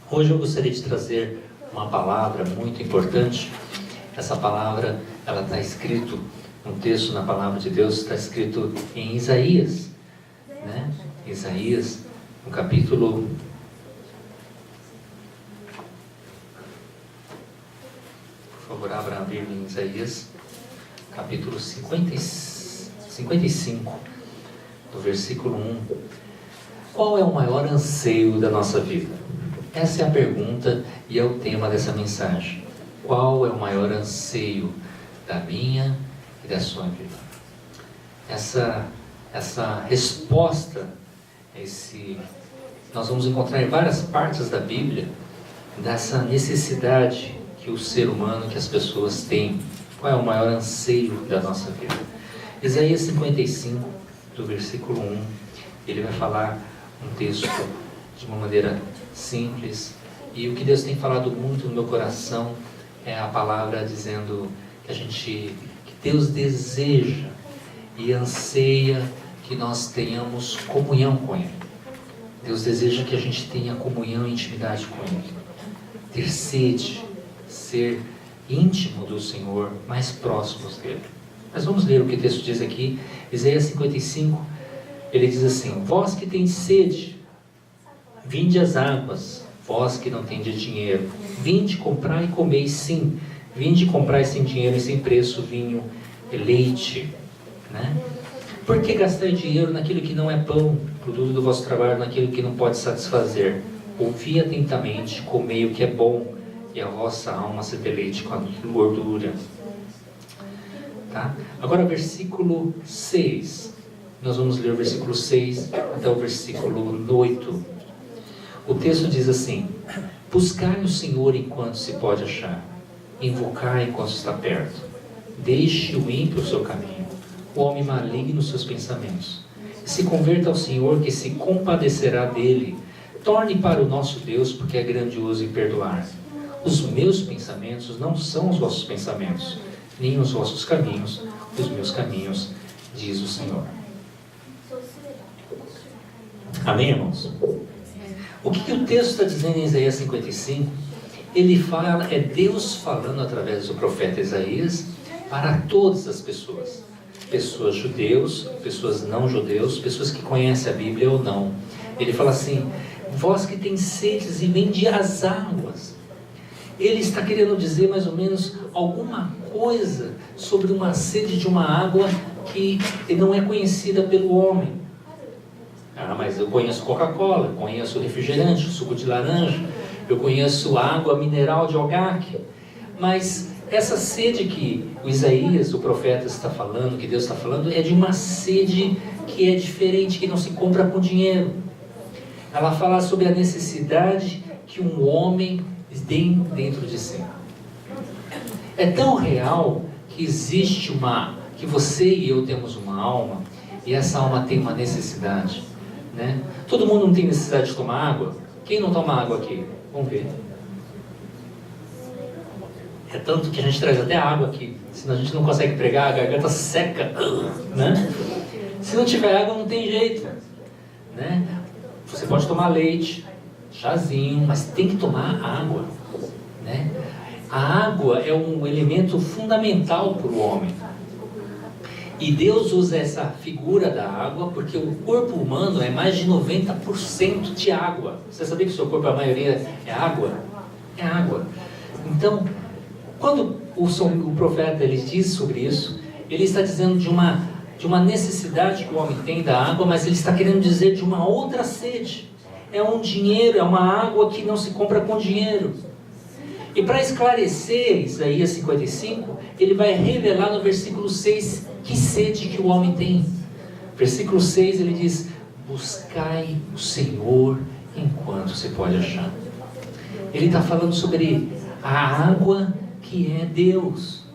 Hoje eu gostaria de trazer uma palavra muito importante. Essa palavra, ela está escrito, um texto na palavra de Deus, está escrito em Isaías, né? Isaías, no capítulo... Por favor, abra a Bíblia em Isaías, capítulo 55, do versículo 1. Qual é o maior anseio da nossa vida? Essa é a pergunta e é o tema dessa mensagem. Qual é o maior anseio da minha e da sua vida? Essa resposta, nós vamos encontrar em várias partes da Bíblia, dessa necessidade que o ser humano, que as pessoas têm. Qual é o maior anseio da nossa vida? Isaías 55, do versículo 1, ele vai falar um texto de uma maneira simples, e o que Deus tem falado muito no meu coração é a palavra dizendo que Deus deseja e anseia que nós tenhamos comunhão com Ele. Deus deseja que a gente tenha comunhão e intimidade com Ele, ter sede, ser íntimo do Senhor, mais próximos dele. Mas vamos ler o que o texto diz aqui. Isaías 55, ele diz assim: vós que tendes sede, vinde às águas, vós que não tendes dinheiro, vinde comprar e comei, sim, vinde comprar sem dinheiro e sem preço vinho e leite, né? Por que gastar dinheiro naquilo que não é pão, produto do vosso trabalho, naquilo que não pode satisfazer? Ouvi atentamente, comei o que é bom, e a vossa alma se deleite com a gordura. Tá? Agora versículo 6. Nós vamos ler o versículo 6 até o versículo 8. O texto diz assim: buscai o Senhor enquanto se pode achar, invocai enquanto está perto. Deixe o ímpio o seu caminho, o homem maligno os seus pensamentos. Se converta ao Senhor, que se compadecerá dele. Torne para o nosso Deus, porque é grandioso em perdoar. Os meus pensamentos não são os vossos pensamentos, nem os vossos caminhos, os meus caminhos, diz o Senhor. Amém, irmãos? O que o texto está dizendo em Isaías 55? Ele fala, é Deus falando através do profeta Isaías para todas as pessoas. Pessoas judeus, pessoas não judeus, pessoas que conhecem a Bíblia ou não. Ele fala assim: vós que tem sedes e vinde às águas. Ele está querendo dizer mais ou menos alguma coisa sobre uma sede de uma água que não é conhecida pelo homem. Ah, mas eu conheço Coca-Cola, conheço refrigerante, suco de laranja, eu conheço água mineral de Ogaque. Mas essa sede que o Isaías, o profeta, está falando, que Deus está falando, é de uma sede que é diferente, que não se compra com dinheiro. Ela fala sobre a necessidade que um homem tem dentro de si. É tão real que existe que você e eu temos uma alma, e essa alma tem uma necessidade, né? Todo mundo não tem necessidade de tomar água? Quem não toma água aqui? Vamos ver. É tanto que a gente traz até água aqui, senão a gente não consegue pregar, a garganta seca, né? Se não tiver água não tem jeito, né? Você pode tomar leite, chazinho, mas tem que tomar água, né? A água é um elemento fundamental para o homem. E Deus usa essa figura da água porque o corpo humano é mais de 90% de água. Você sabia que o seu corpo, a maioria, é água? É água. Então, quando o profeta ele diz sobre isso, ele está dizendo de uma necessidade que o homem tem da água, mas ele está querendo dizer de uma outra sede. É um dinheiro, é uma água que não se compra com dinheiro. E para esclarecer Isaías 55, ele vai revelar no versículo 6 que sede que o homem tem. Versículo 6 ele diz: buscai o Senhor enquanto se pode achar. Ele está falando sobre a água que é Deus.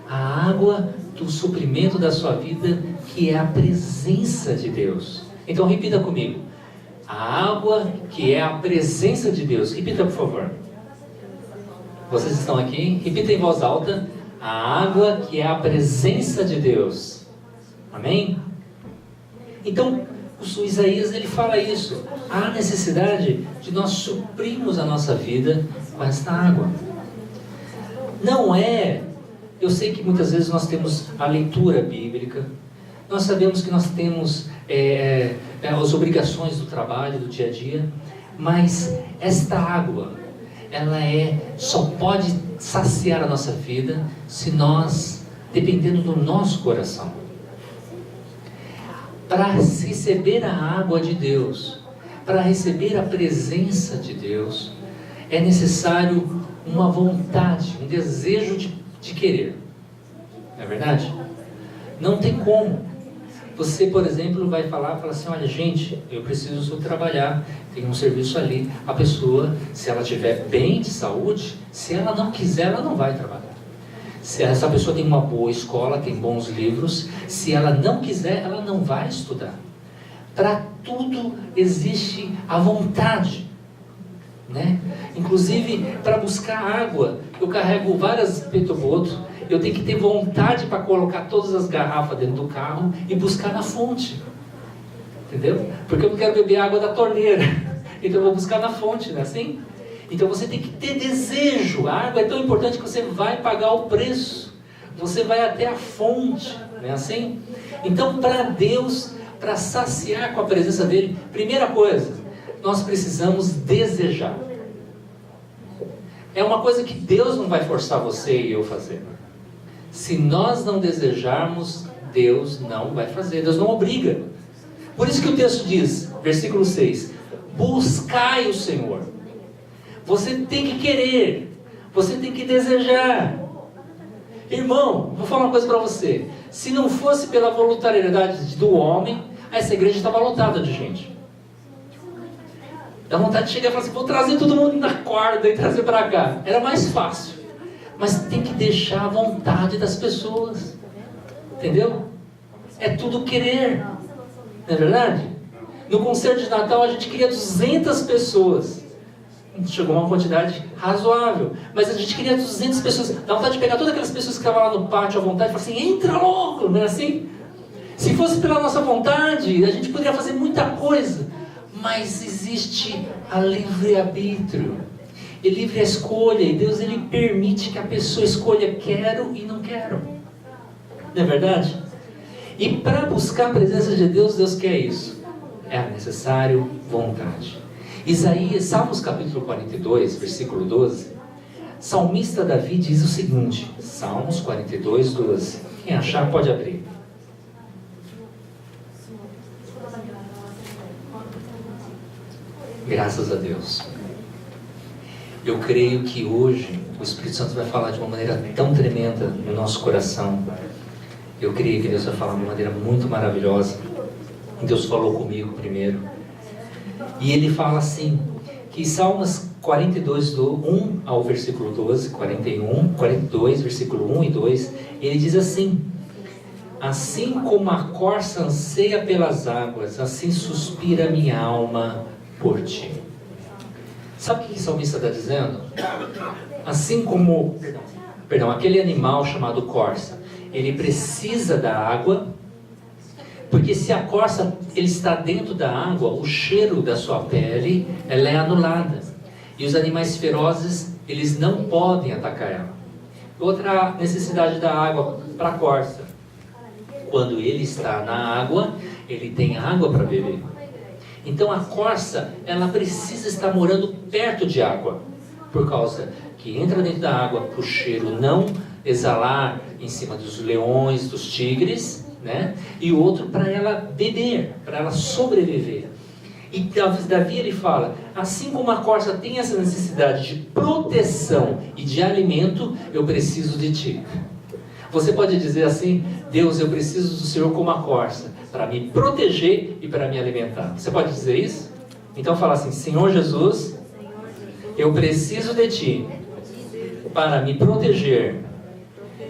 A água do suprimento da sua vida, que é a presença de Deus. Então repita comigo: a água que é a presença de Deus. Repita, por favor. Vocês estão aqui? Repita em voz alta: a água que é a presença de Deus. Amém? Então, O Isaías, ele fala isso. Há necessidade de nós suprirmos a nossa vida com esta água. Não é... Eu sei que muitas vezes nós temos a leitura bíblica, nós sabemos que nós temos as obrigações do trabalho, do dia a dia, mas esta água, ela só pode saciar a nossa vida se nós, dependendo do nosso coração. Para receber a água de Deus, para receber a presença de Deus, é necessário uma vontade, um desejo de querer. Não é verdade? Não tem como. Você, por exemplo, vai fala assim, olha gente, eu preciso trabalhar, tem um serviço ali. A pessoa, se ela estiver bem de saúde, se ela não quiser, ela não vai trabalhar. Se essa pessoa tem uma boa escola, tem bons livros, se ela não quiser, ela não vai estudar. Para tudo existe a vontade, né? Inclusive, para buscar água, eu carrego várias petobotos, eu tenho que ter vontade para colocar todas as garrafas dentro do carro e buscar na fonte. Entendeu? Porque eu não quero beber água da torneira. Então eu vou buscar na fonte, não é assim? Então você tem que ter desejo. A água é tão importante que você vai pagar o preço. Você vai até a fonte, não é assim? Então, para Deus, para saciar com a presença dele, primeira coisa, nós precisamos desejar. É uma coisa que Deus não vai forçar você e eu fazer. Se nós não desejarmos, Deus não vai fazer. Deus não obriga. Por isso que o texto diz, versículo 6, buscai o Senhor. Você tem que querer, você tem que desejar. Irmão, vou falar uma coisa para você. Se não fosse pela voluntariedade do homem, essa igreja estava lotada de gente. Dá vontade de chegar e falar assim, vou trazer todo mundo na corda e trazer para cá. Era mais fácil. Mas tem que deixar a vontade das pessoas. Entendeu? É tudo querer. Não é verdade? No concerto de Natal a gente queria 200 pessoas. Chegou uma quantidade razoável. Mas a gente queria 200 pessoas. Dá vontade de pegar todas aquelas pessoas que estavam lá no pátio à vontade e falar assim, entra logo, não é assim? Se fosse pela nossa vontade, a gente poderia fazer muita coisa. Mas existe a livre-arbítrio. E livre a escolha. E Deus, ele permite que a pessoa escolha quero e não quero. Não é verdade? E para buscar a presença de Deus, Deus quer isso. É necessário vontade. Isaías, Salmos capítulo 42, versículo 12. Salmista Davi diz o seguinte. Salmos 42, 12. Quem achar pode abrir. Graças a Deus. Eu creio que hoje o Espírito Santo vai falar de uma maneira tão tremenda no nosso coração. Eu creio que Deus vai falar de uma maneira muito maravilhosa. Deus falou comigo primeiro. E ele fala assim, que Salmos 42, do 1 ao versículo 12, 42, versículo 1 e 2, ele diz assim, assim como a corça anseia pelas águas, assim suspira minha alma por ti. Sabe o que o salmista está dizendo? Assim como, aquele animal chamado corça, ele precisa da água, porque se a corça ele está dentro da água, o cheiro da sua pele ela é anulada. E os animais ferozes, eles não podem atacar ela. Outra necessidade da água para a corça. Quando ele está na água, ele tem água para beber. Então a corça, ela precisa estar morando perto de água, por causa que entra dentro da água, para o cheiro não exalar em cima dos leões, dos tigres, né? E o outro para ela beber, para ela sobreviver. E Davi ele fala, assim como a corça tem essa necessidade de proteção e de alimento, eu preciso de ti. Você pode dizer assim, Deus, eu preciso do Senhor como a corça, para me proteger e para me alimentar. Você pode dizer isso? Então fala assim, Senhor Jesus, eu preciso de ti para me proteger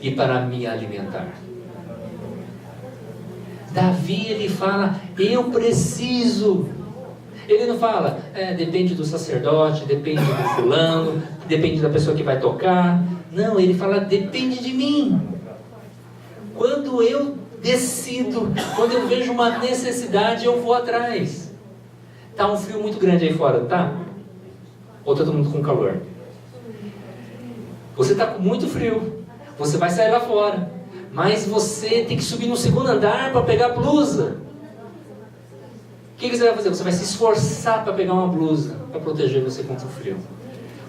e para me alimentar. Davi ele fala, eu preciso. Ele não fala, depende do sacerdote, depende do fulano, depende da pessoa que vai tocar. Não, ele fala, depende de mim. Quando eu decido. Quando eu vejo uma necessidade, eu vou atrás. Tá um frio muito grande aí fora, tá? Ou tá todo mundo com calor? Você tá com muito frio. Você vai sair lá fora. Mas você tem que subir no segundo andar para pegar a blusa. O que você vai fazer? Você vai se esforçar para pegar uma blusa para proteger você contra o frio.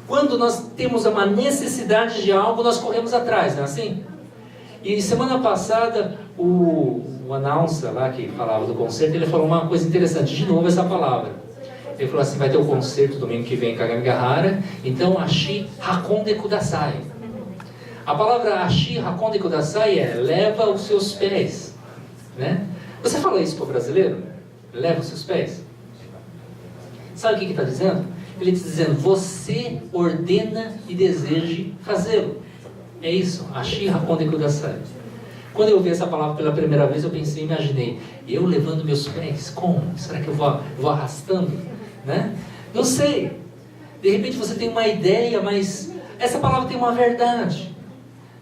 Quando nós temos uma necessidade de algo, nós corremos atrás, não é assim? E semana passada, o announcer lá que falava do concerto, ele falou uma coisa interessante, de novo essa palavra. Ele falou assim, vai ter o concerto domingo que vem em Kagami-Gahara, então Ashi Hakonde Kudasai. A palavra Ashi Hakonde Kudasai é leva os seus pés, né? Você fala isso para o brasileiro? Leva os seus pés? Sabe o que está dizendo? Ele está dizendo, você ordena e deseje fazê-lo. É isso, Ashi Hakonde Kudasai. Quando eu ouvi essa palavra pela primeira vez, eu pensei, imaginei, eu levando meus pés, como? Será que eu vou arrastando? Né? Não sei. De repente você tem uma ideia, mas essa palavra tem uma verdade.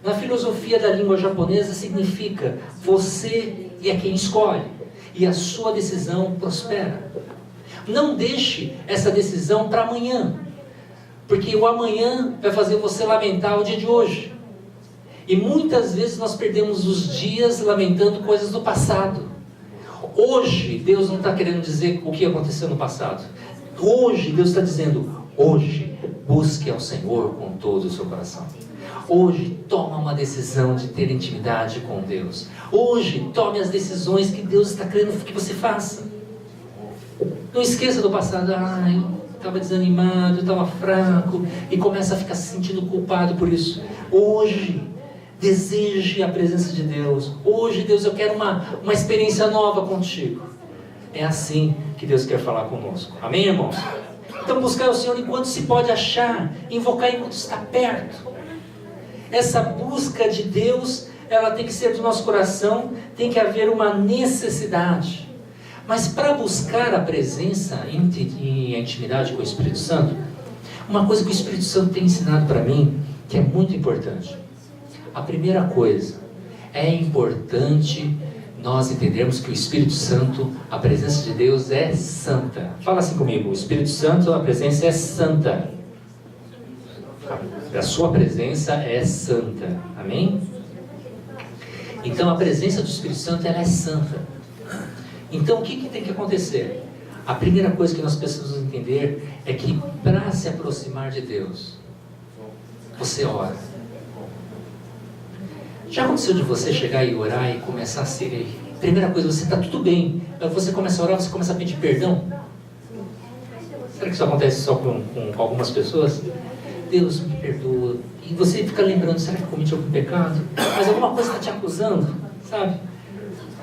Na filosofia da língua japonesa significa, você é quem escolhe, e a sua decisão prospera. Não deixe essa decisão para amanhã, porque o amanhã vai fazer você lamentar o dia de hoje. E muitas vezes nós perdemos os dias lamentando coisas do passado. Hoje, Deus não está querendo dizer o que aconteceu no passado. Hoje, Deus está dizendo, hoje, busque ao Senhor com todo o seu coração. Hoje, toma uma decisão de ter intimidade com Deus. Hoje, tome as decisões que Deus está querendo que você faça. Não esqueça do passado. Eu estava desanimado, eu estava fraco. E começa a ficar se sentindo culpado por isso. Hoje, deseje a presença de Deus. Hoje, Deus, eu quero uma experiência nova contigo. É assim que Deus quer falar conosco. Amém, irmãos? Então, buscar o Senhor enquanto se pode achar. Invocar enquanto está perto. Essa busca de Deus, ela tem que ser do nosso coração. Tem que haver uma necessidade. Mas para buscar a presença e a intimidade com o Espírito Santo, uma coisa que o Espírito Santo tem ensinado para mim, que é muito importante. A primeira coisa, é importante nós entendermos que o Espírito Santo, a presença de Deus é santa. Fala assim comigo, o Espírito Santo, a presença é santa. A sua presença é santa. Amém? Então a presença do Espírito Santo, ela é santa. Então o que tem que acontecer? A primeira coisa que nós precisamos entender é que para se aproximar de Deus, você ora. Já aconteceu de você chegar e orar e começar a ser... Primeira coisa, você está tudo bem. Aí você começa a orar, você começa a pedir perdão. Será que isso acontece só com algumas pessoas? Deus me perdoa. E você fica lembrando, será que eu cometi algum pecado? Mas alguma coisa está te acusando, sabe?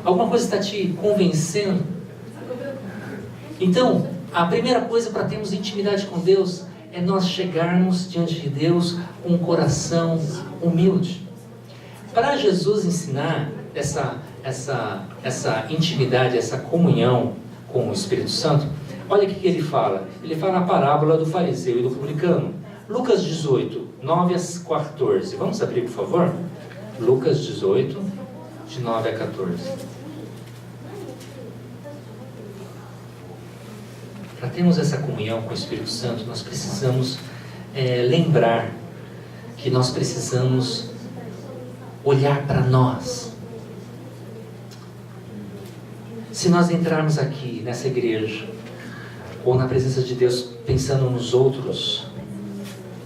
Alguma coisa está te convencendo. Então, a primeira coisa para termos intimidade com Deus é nós chegarmos diante de Deus com um coração humilde. Para Jesus ensinar essa intimidade, essa comunhão com o Espírito Santo, olha o que ele fala. Ele fala a parábola do fariseu e do publicano. Lucas 18, 9 a 14. Vamos abrir, por favor? Lucas 18, de 9 a 14. Para termos essa comunhão com o Espírito Santo, nós precisamos lembrar que nós precisamos olhar para nós. Se nós entrarmos aqui nessa igreja, ou na presença de Deus, pensando nos outros,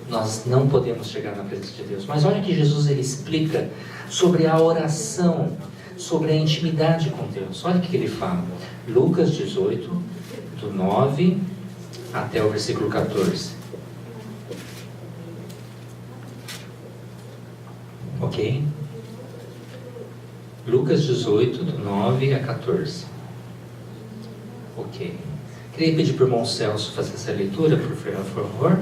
nós não podemos chegar na presença de Deus. Mas olha que Jesus ele explica sobre a oração, sobre a intimidade com Deus. Olha o que ele fala. Lucas 18, do 9 até o versículo 14. Ok? Lucas 18, do 9 a 14. Ok. Queria pedir para o irmão Celso fazer essa leitura, por favor.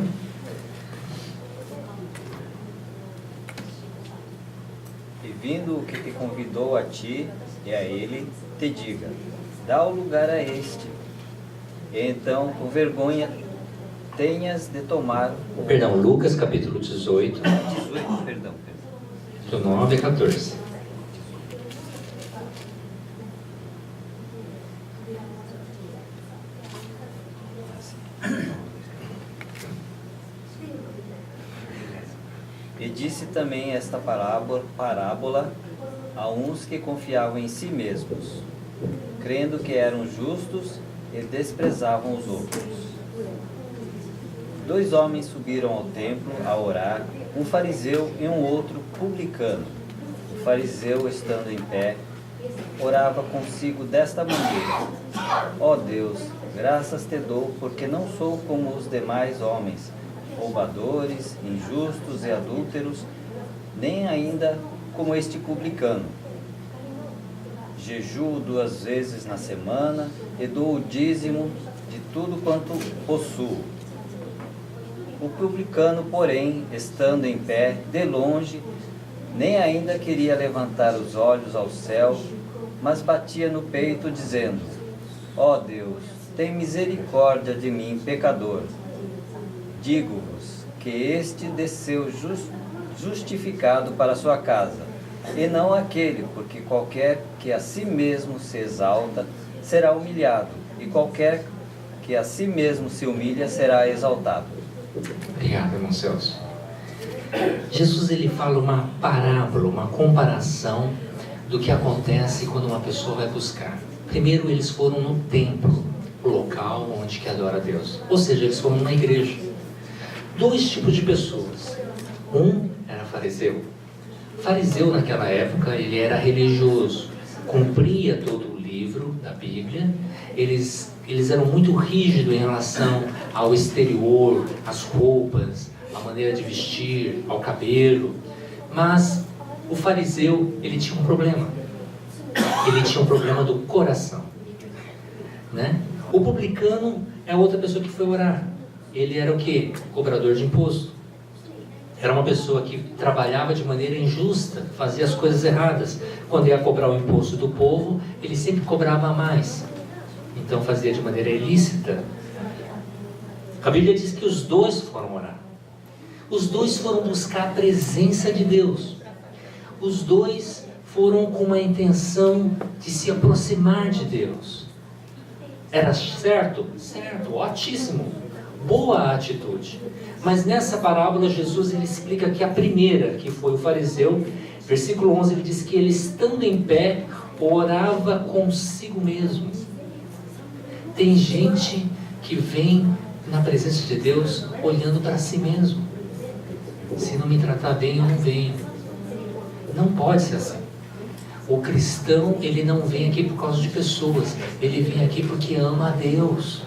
E vindo o que te convidou a ti e a ele, te diga, dá o lugar a este. E então, com vergonha, tenhas de tomar o... Perdão, Lucas capítulo 18. 18, perdão. Do 9 a 14. disse também esta parábola a uns que confiavam em si mesmos, crendo que eram justos e desprezavam os outros. 2 homens subiram ao templo a orar, um fariseu e um outro publicano. O fariseu, estando em pé, orava consigo desta maneira: Ó Deus, graças te dou, porque não sou como os demais homens, roubadores, injustos e adúlteros, nem ainda como este publicano. Jejuo 2 vezes na semana e dou o dízimo de tudo quanto possuo. O publicano, porém, estando em pé, de longe, nem ainda queria levantar os olhos ao céu, mas batia no peito, dizendo: Ó Deus, tem misericórdia de mim, pecador. Digo-vos que este desceu justificado para sua casa, e não aquele, porque qualquer que a si mesmo se exalta será humilhado, e qualquer que a si mesmo se humilha será exaltado. Obrigado, irmão Celso. Jesus, ele fala uma parábola, uma comparação do que acontece quando uma pessoa vai buscar. Primeiro, eles foram no templo, o local onde que adora a Deus. Ou seja, eles foram numa igreja. 2 tipos de pessoas. Um era fariseu. Fariseu, naquela época, ele era religioso, cumpria todo o livro da Bíblia. Eles eram muito rígidos em relação ao exterior, às roupas, à maneira de vestir, ao cabelo. Mas o fariseu, ele tinha um problema. Ele tinha um problema do coração, né? O publicano é outra pessoa que foi orar. Ele era o quê? Cobrador de imposto. Era uma pessoa que trabalhava de maneira injusta, fazia as coisas erradas. Quando ia cobrar o imposto do povo, ele sempre cobrava a mais. Então fazia de maneira ilícita. A Bíblia diz que os 2 foram orar. Os 2 foram buscar a presença de Deus. Os 2 foram com uma intenção de se aproximar de Deus. Era certo? Certo, ótimo. Boa atitude. Mas nessa parábola, Jesus ele explica que a primeira, que foi o fariseu, versículo 11, ele diz que ele, estando em pé, orava consigo mesmo. Tem gente que vem na presença de Deus olhando para si mesmo. Se não me tratar bem, eu não venho. Não pode ser assim. O cristão, ele não vem aqui por causa de pessoas. Ele vem aqui porque ama a Deus.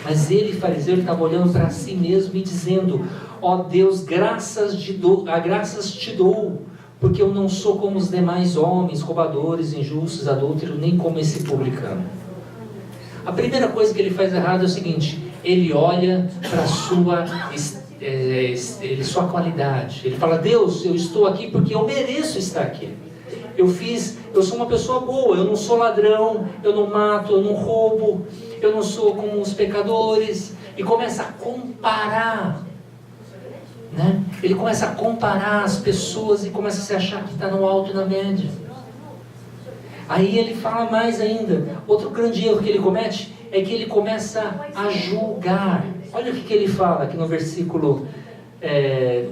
Mas ele, fariseu, ele estava olhando para si mesmo e dizendo: ó Deus, graças te dou, porque eu não sou como os demais homens, roubadores, injustos, adúlteros, nem como esse publicano. A primeira coisa que ele faz errado é o seguinte: ele olha para sua qualidade. Ele fala: Deus, eu estou aqui porque eu mereço estar aqui. Eu sou uma pessoa boa, eu não sou ladrão, eu não mato, eu não roubo, eu não sou como os pecadores. E começa a comparar, né? Ele começa a comparar as pessoas e começa a se achar que está no alto e na média. Aí ele fala mais ainda. Outro grande erro que ele comete é que ele começa a julgar. Olha o que ele fala aqui no versículo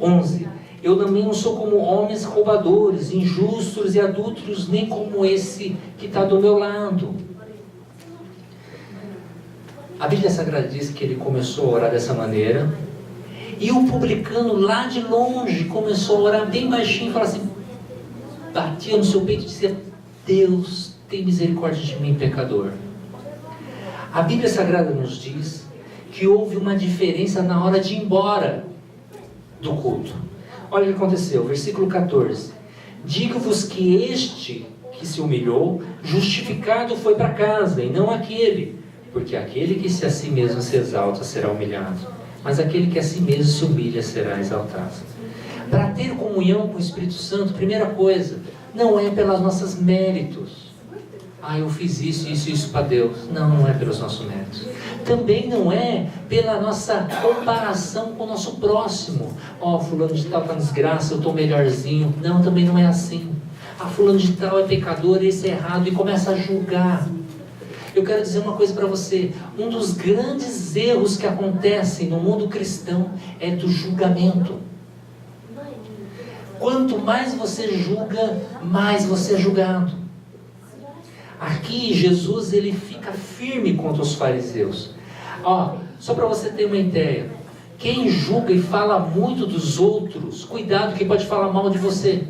11. Eu também não sou como homens roubadores, injustos e adúlteros, nem como esse que está do meu lado. A Bíblia Sagrada diz que ele começou a orar dessa maneira. E o publicano lá de longe começou a orar bem baixinho, falava assim, batia no seu peito e dizia: Deus, tem misericórdia de mim, pecador. A Bíblia Sagrada nos diz que houve uma diferença na hora de ir embora do culto. Olha o que aconteceu, versículo 14. Digo-vos que este que se humilhou, justificado foi para casa, e não aquele, porque aquele que a si mesmo se exalta será humilhado, mas aquele que a si mesmo se humilha será exaltado. Para ter comunhão com o Espírito Santo, primeira coisa, não é pelos nossos méritos. Eu fiz isso para Deus. Não é pelos nossos méritos. Também não é pela nossa comparação com o nosso próximo. Fulano de tal está desgraça, eu estou melhorzinho. Não, também não é assim. Fulano de tal é pecador, esse é errado, e começa a julgar. Eu quero dizer uma coisa para você. Um dos grandes erros que acontecem no mundo cristão é do julgamento. Quanto mais você julga, mais você é julgado. Aqui Jesus ele fica firme contra os fariseus. Só para você ter uma ideia, quem julga e fala muito dos outros, cuidado que pode falar mal de você.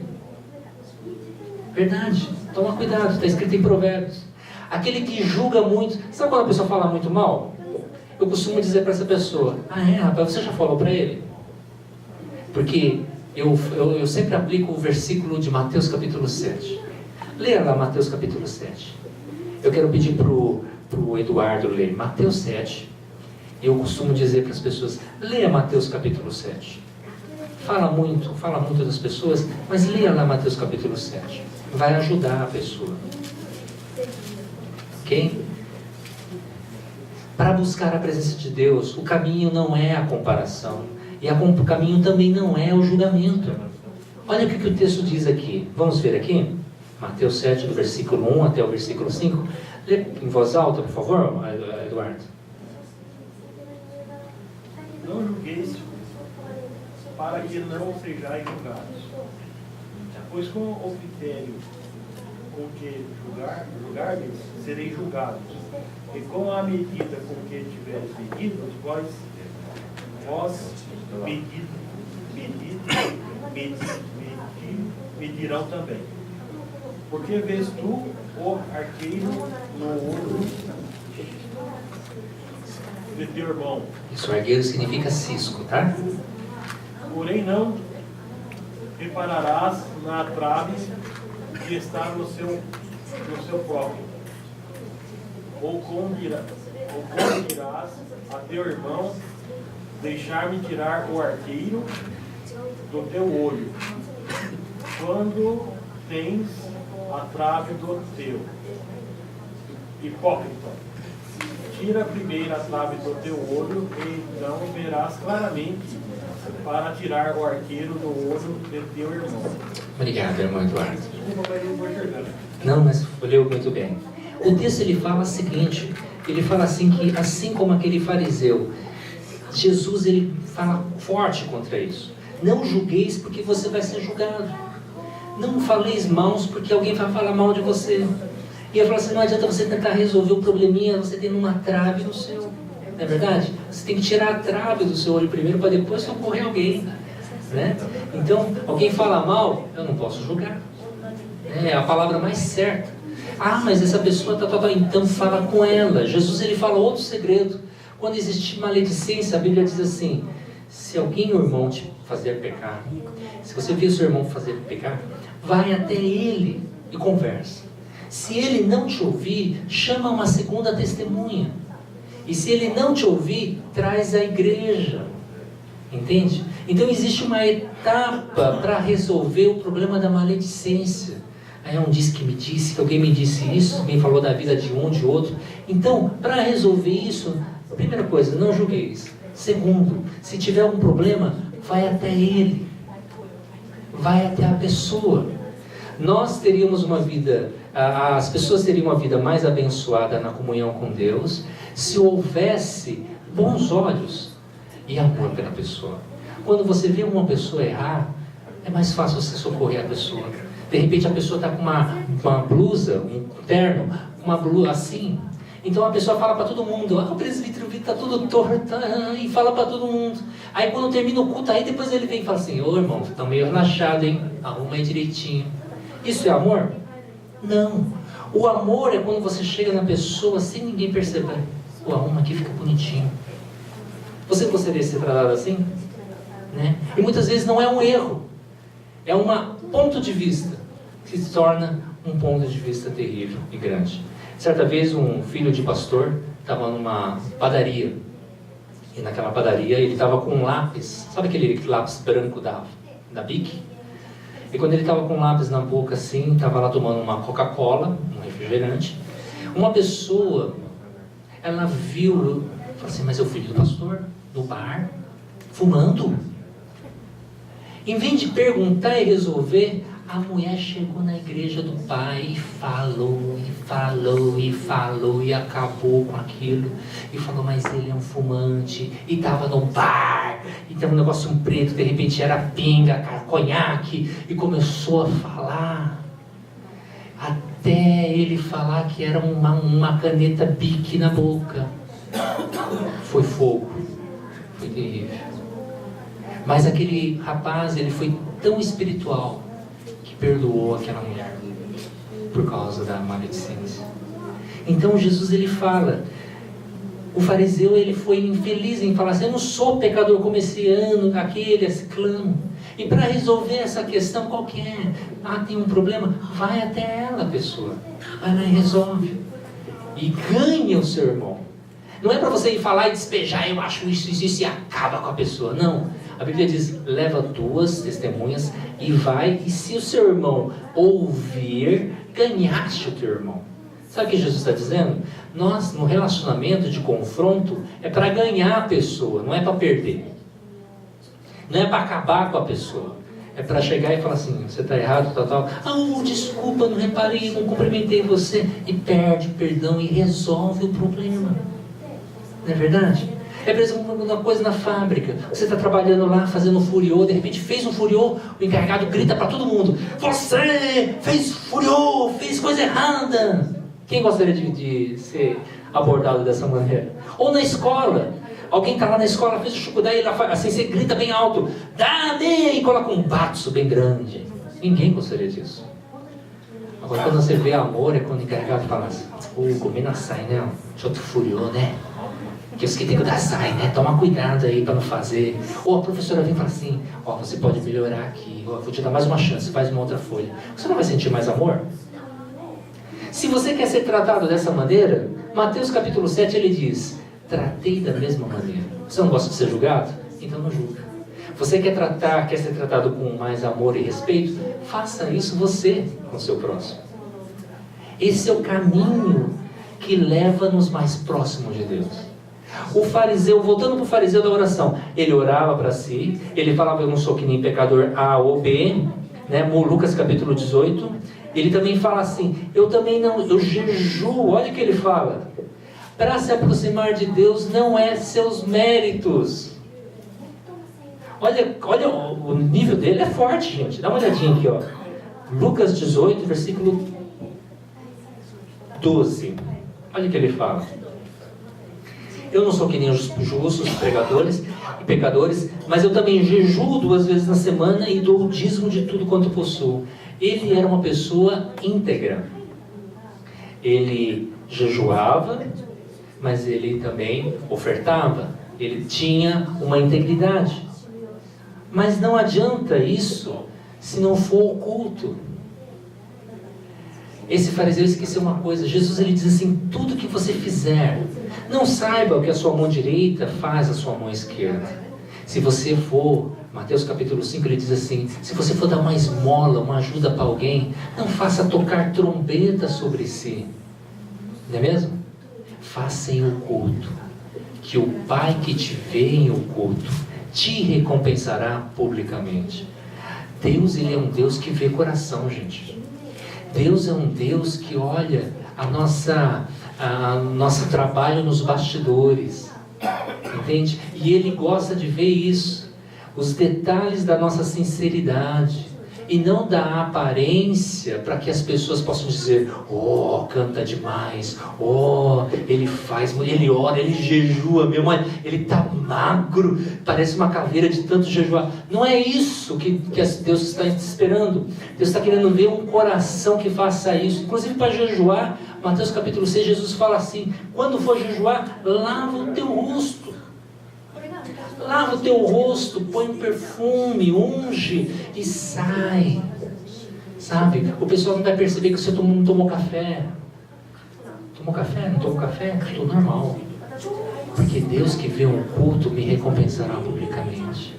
Verdade, toma cuidado, está escrito em Provérbios. Aquele que julga muito, sabe quando a pessoa fala muito mal? Eu costumo dizer para essa pessoa: rapaz, você já falou para ele? Porque eu sempre aplico o versículo de Mateus capítulo 7. Leia lá Mateus capítulo 7. Eu quero pedir para o Eduardo ler Mateus 7. Eu costumo dizer para as pessoas: leia Mateus capítulo 7. Fala muito das pessoas, mas leia lá Mateus capítulo 7. Vai ajudar a pessoa. Ok? Para buscar a presença de Deus, o caminho não é a comparação. E o caminho também não é o julgamento. Olha o que o texto diz aqui. Vamos ver aqui? Mateus 7, do versículo 1 até o versículo 5. Lê em voz alta, por favor, Eduardo. Não julgueis, para que não sejais julgados. Pois com o critério com que julgardes, sereis julgados. E com a medida com que tiveres medido, vós medirão também. Porque vês tu o arqueiro no olho de teu irmão. Isso, argueiro significa cisco, tá? Porém não repararás na trave que está no seu próprio. Ou como dirás a teu irmão: deixar-me tirar o arqueiro do teu olho, quando tens a trave do teu. Hipócrita, tira primeiro a trave do teu olho, e então verás claramente para tirar o arqueiro do olho de teu irmão. Obrigado, irmão Eduardo. Desculpa, mas eu vou enxergando. Não, mas leu muito bem. O texto ele fala o seguinte, ele fala assim que assim como aquele fariseu, Jesus ele fala forte contra isso. Não julgueis porque você vai ser julgado. Não faleis maus porque alguém vai falar mal de você. E ele fala assim: não adianta você tentar resolver o probleminha você tendo uma trave no seu. Não é verdade? Você tem que tirar a trave do seu olho primeiro para depois socorrer alguém, né? Então, alguém fala mal, eu não posso julgar. É a palavra mais certa. Mas essa pessoa então fala com ela. Jesus ele fala outro segredo. Quando existe maledicência, a Bíblia diz assim: se alguém, o irmão, te fazer pecar, se você vir o seu irmão fazer pecar, vai até ele e conversa. Se ele não te ouvir, chama uma segunda testemunha. E se ele não te ouvir, traz a igreja. Entende? Então existe uma etapa para resolver o problema da maledicência. Aí um disse que me disse, que alguém me disse isso, alguém falou da vida de um, de outro. Então, para resolver isso, primeira coisa, não julgueis. Segundo, se tiver um problema, vai até ele. Vai até a pessoa. Nós teríamos uma vida, as pessoas teriam uma vida mais abençoada na comunhão com Deus, se houvesse bons olhos e amor pela pessoa. Quando você vê uma pessoa errar, é mais fácil você socorrer a pessoa. De repente a pessoa está com uma blusa, um terno, uma blusa assim. Então a pessoa fala para todo mundo: o presbítero está tudo torto, e fala para todo mundo. Aí quando termina o culto, aí depois ele vem e fala assim: ô irmão, você está meio relaxado, hein? Arruma aí direitinho. Isso é amor? Não. O amor é quando você chega na pessoa sem ninguém perceber. O arruma aqui, fica bonitinho. Você gostaria de ser tratado assim? Né? E muitas vezes não é um erro. É um ponto de vista que se torna um ponto de vista terrível e grande. Certa vez um filho de pastor estava numa padaria. E naquela padaria ele estava com um lápis. Sabe aquele lápis branco da Bic? E quando ele estava com um lápis na boca assim, estava lá tomando uma Coca-Cola, um refrigerante. Uma pessoa, ela viu, falou assim: mas é o filho do pastor, no bar, fumando. Em vez de perguntar e resolver, A mulher chegou na igreja do pai e falou, e falou, e falou, e acabou com aquilo. E falou, mas ele é um fumante, e estava no bar, e tem um negócio preto, de repente era pinga, conhaque, e começou a falar. Até ele falar que era uma caneta Bic na boca. Foi fogo, foi terrível. Mas aquele rapaz, ele foi tão espiritual, perdoou aquela mulher por causa da maledicência. Então Jesus, ele fala, o fariseu, ele foi infeliz em falar assim, eu não sou pecador como esse ano, aquele, esse clã. E para resolver essa questão, qual que é? Tem um problema? Vai até ela, pessoa. Vai lá e resolve. E ganha o seu irmão. Não é para você ir falar e despejar, eu acho isso e acaba com a pessoa. Não. A Bíblia diz, leva 2 testemunhas e vai, e se o seu irmão ouvir, ganhaste o teu irmão. Sabe o que Jesus está dizendo? Nós, no relacionamento de confronto, é para ganhar a pessoa, não é para perder. Não é para acabar com a pessoa. É para chegar e falar assim, você está errado, tal. Desculpa, não reparei, não cumprimentei você. E perde perdão e resolve o problema. Não é verdade? É, por exemplo, uma coisa na fábrica. Você está trabalhando lá, fazendo um furiô, de repente fez um furiô, o encarregado grita para todo mundo, você fez furiô, fez coisa errada. Quem gostaria de ser abordado dessa maneira? Ou na escola, alguém está lá na escola, fez o chucudá e assim, você grita bem alto, dá-me, e coloca um batso bem grande. Ninguém gostaria disso. Agora, quando você vê amor, é quando o encarregado fala assim, combina sai, né? Deixa tu furiô, né? Que os que tem que dar sai, né? Toma cuidado aí para não fazer. Ou a professora vem e fala assim, você pode melhorar aqui, vou te dar mais uma chance, faz uma outra folha. Você não vai sentir mais amor? Se você quer ser tratado dessa maneira, Mateus capítulo 7 ele diz, tratei da mesma maneira. Você não gosta de ser julgado? Então não julga. Você quer ser tratado com mais amor e respeito? Faça isso você com o seu próximo. Esse é o caminho que leva-nos mais próximos de Deus. O fariseu, voltando para o fariseu da oração, ele orava para si, ele falava, eu não sou que nem pecador A ou B, né? Lucas capítulo 18, ele também fala assim, eu também não, eu jejuo, olha o que ele fala, para se aproximar de Deus não é seus méritos. Olha, o nível dele é forte, gente, dá uma olhadinha aqui, ó. Lucas 18, versículo 12, olha o que ele fala. Eu não sou que nem os justos pecadores, mas eu também jejuo 2 vezes na semana e dou o dízimo de tudo quanto possuo. Ele era uma pessoa íntegra. Ele jejuava, mas ele também ofertava. Ele tinha uma integridade. Mas não adianta isso se não for oculto. Esse fariseu esqueceu uma coisa. Jesus ele diz assim, tudo que você fizer, não saiba o que a sua mão direita faz a sua mão esquerda. Se você for, Mateus capítulo 5, ele diz assim, se você for dar uma esmola, uma ajuda para alguém, não faça tocar trombeta sobre si. Não é mesmo? Faça em oculto, que o Pai que te vê em oculto te recompensará publicamente. Deus, ele é um Deus que vê coração, gente. Deus é um Deus que olha nosso trabalho nos bastidores, entende? E Ele gosta de ver isso, os detalhes da nossa sinceridade, e não da aparência, para que as pessoas possam dizer, canta demais, ele faz, ele ora, ele jejua, meu mãe, ele está magro, parece uma caveira de tanto jejuar. Não é isso que Deus está esperando. Deus está querendo ver um coração que faça isso. Inclusive para jejuar, Mateus capítulo 6, Jesus fala assim, quando for jejuar, lava o teu rosto. Lava o teu rosto, põe um perfume, unge e sai. Sabe? O pessoal não vai perceber que você não tomou café. Tomou café? Não tomou café? Estou normal. Porque Deus que vê um culto me recompensará publicamente.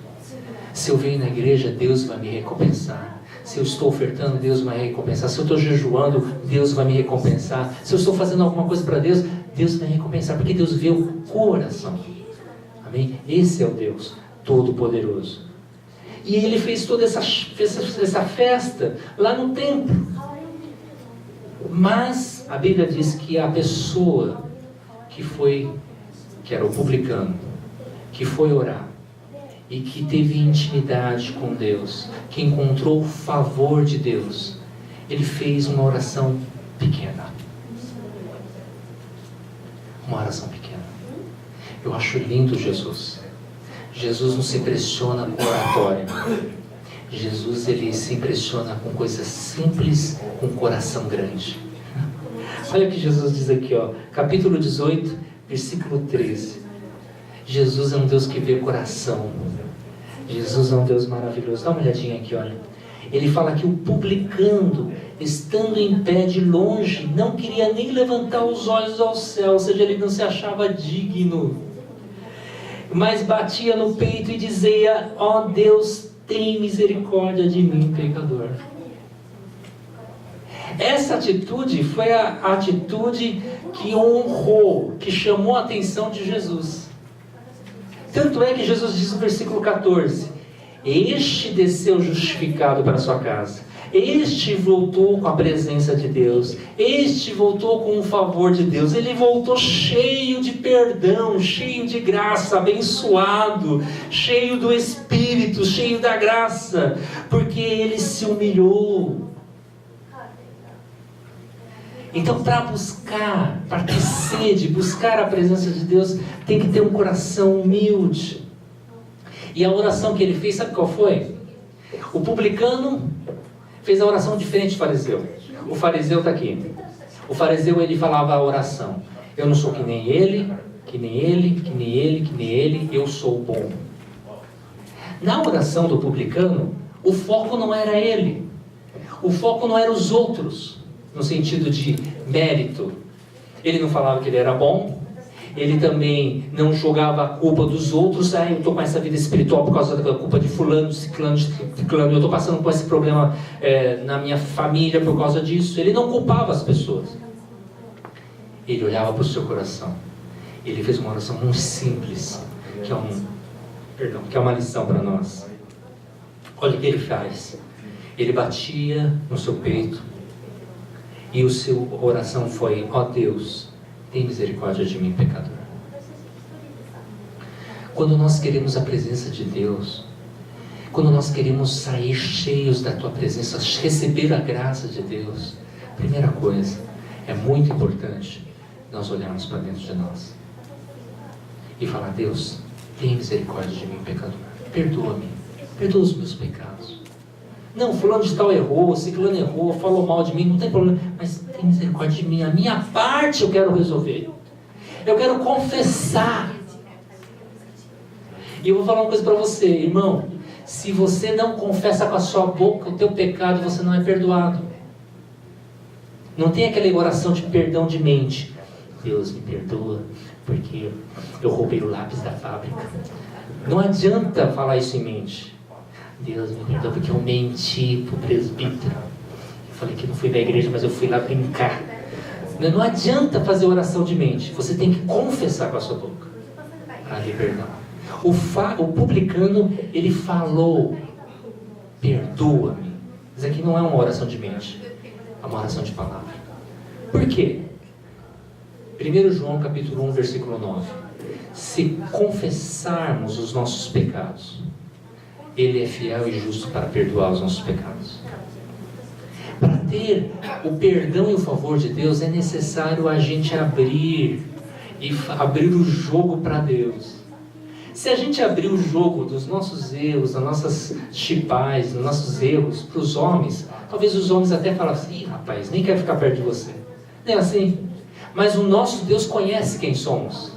Se eu venho na igreja, Deus vai me recompensar. Se eu estou ofertando, Deus vai me recompensar. Se eu estou jejuando, Deus vai me recompensar. Se eu estou fazendo alguma coisa para Deus, Deus vai me recompensar. Porque Deus vê o coração. Amém? Esse é o Deus Todo-Poderoso. E ele fez toda essa festa lá no templo. Mas a Bíblia diz que a pessoa que era o publicano, que foi orar e que teve intimidade com Deus, que encontrou o favor de Deus, ele fez uma oração pequena. Uma oração pequena. Eu acho lindo Jesus. Jesus não se impressiona com oratória. Jesus, ele se impressiona com coisas simples, com coração grande. Olha o que Jesus diz aqui, capítulo 18, versículo 13. Jesus é um Deus que vê coração. Jesus é um Deus maravilhoso. Dá uma olhadinha aqui, olha. Ele fala que o publicano, estando em pé de longe, não queria nem levantar os olhos ao céu, ou seja, ele não se achava digno, mas batia no peito e dizia: ó Deus, tem misericórdia de mim, pecador. Essa atitude foi a atitude que honrou, que chamou a atenção de Jesus. Tanto é que Jesus diz no versículo 14: este desceu justificado para a sua casa, este voltou com a presença de Deus, este voltou com o favor de Deus, ele voltou cheio de perdão, cheio de graça, abençoado, cheio do Espírito, cheio da graça, porque ele se humilhou. Então, para ter sede, buscar a presença de Deus, tem que ter um coração humilde. E a oração que ele fez, sabe qual foi? O publicano fez a oração diferente do fariseu. O fariseu está aqui. O fariseu, ele falava a oração: eu não sou que nem ele, que nem ele, que nem ele, que nem ele, eu sou bom. Na oração do publicano, o foco não era ele. O foco não era os outros, no sentido de mérito. Ele não falava que ele era bom. Ele também não jogava a culpa dos outros. Eu estou com essa vida espiritual por causa da culpa de fulano, de ciclano, eu estou passando por esse problema na minha família por causa disso. Ele não culpava as pessoas. Ele olhava para o seu coração. Ele fez uma oração muito simples, que é uma lição para nós. Olha o que ele faz. Ele batia no seu peito e a sua oração foi: ó Deus, tem misericórdia de mim, pecador. Quando nós queremos a presença de Deus, quando nós queremos sair cheios da tua presença, receber a graça de Deus, primeira coisa, é muito importante nós olharmos para dentro de nós e falar: Deus, tem misericórdia de mim, pecador. Perdoa-me, perdoa os meus pecados. Não, fulano de tal errou, ciclano errou, falou mal de mim, não tem problema, mas tem misericórdia de mim. A minha parte eu quero resolver. Eu quero confessar. E eu vou falar uma coisa para você, irmão. Se você não confessa com a sua boca o teu pecado, você não é perdoado. Não tem aquela oração de perdão de mente: Deus me perdoa porque eu roubei o lápis da fábrica. Não adianta falar isso em mente. Deus me perdoa porque eu menti pro presbítero. Eu falei que não fui da igreja, mas eu fui lá brincar. Não adianta fazer oração de mente. Você tem que confessar com a sua boca. Perdão. O publicano, ele falou: perdoa-me. Isso aqui não é uma oração de mente, é uma oração de palavra. Por quê? 1 João capítulo 1, versículo 9. Se confessarmos os nossos pecados, Ele é fiel e justo para perdoar os nossos pecados. Para ter o perdão e o favor de Deus, é necessário a gente abrir o jogo para Deus. Se a gente abrir o jogo dos nossos erros, das nossas chipais, dos nossos erros para os homens, talvez os homens até falem assim: rapaz, nem quero ficar perto de você. Não é assim? Mas o nosso Deus conhece quem somos.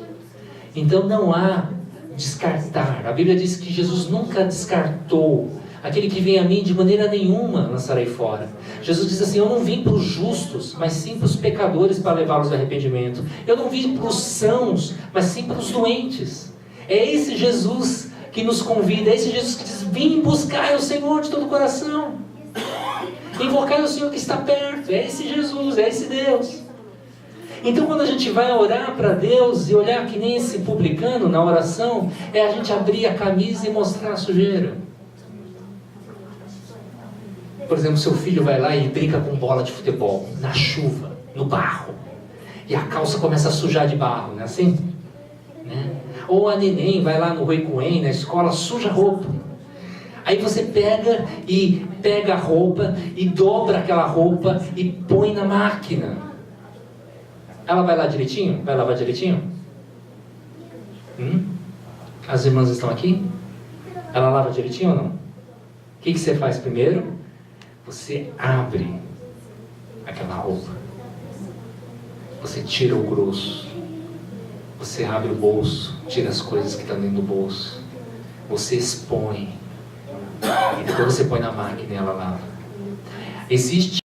Então não há descartar. A Bíblia diz que Jesus nunca descartou: aquele que vem a mim, de maneira nenhuma lançarei fora. Jesus diz assim: eu não vim para os justos, mas sim para os pecadores, para levá-los ao arrependimento. Eu não vim para os sãos, mas sim para os doentes. É esse Jesus que nos convida, é esse Jesus que diz: vim buscar o Senhor de todo o coração, invocar o Senhor que está perto. É esse Jesus, é esse Deus. Então, quando a gente vai orar para Deus e olhar que nem esse publicano na oração, é a gente abrir a camisa e mostrar a sujeira. Por exemplo, seu filho vai lá e brinca com bola de futebol, na chuva, no barro. E a calça começa a sujar de barro, não é assim? Né? Ou a neném vai lá no Recuém, na escola, suja a roupa. Aí você pega a roupa e dobra aquela roupa e põe na máquina. Ela vai lá direitinho? Vai lavar direitinho? As irmãs estão aqui? Ela lava direitinho ou não? O que você faz primeiro? Você abre aquela roupa. Você tira o grosso. Você abre o bolso, tira as coisas que estão dentro do bolso. Você expõe. E depois você põe na máquina e ela lava. Existe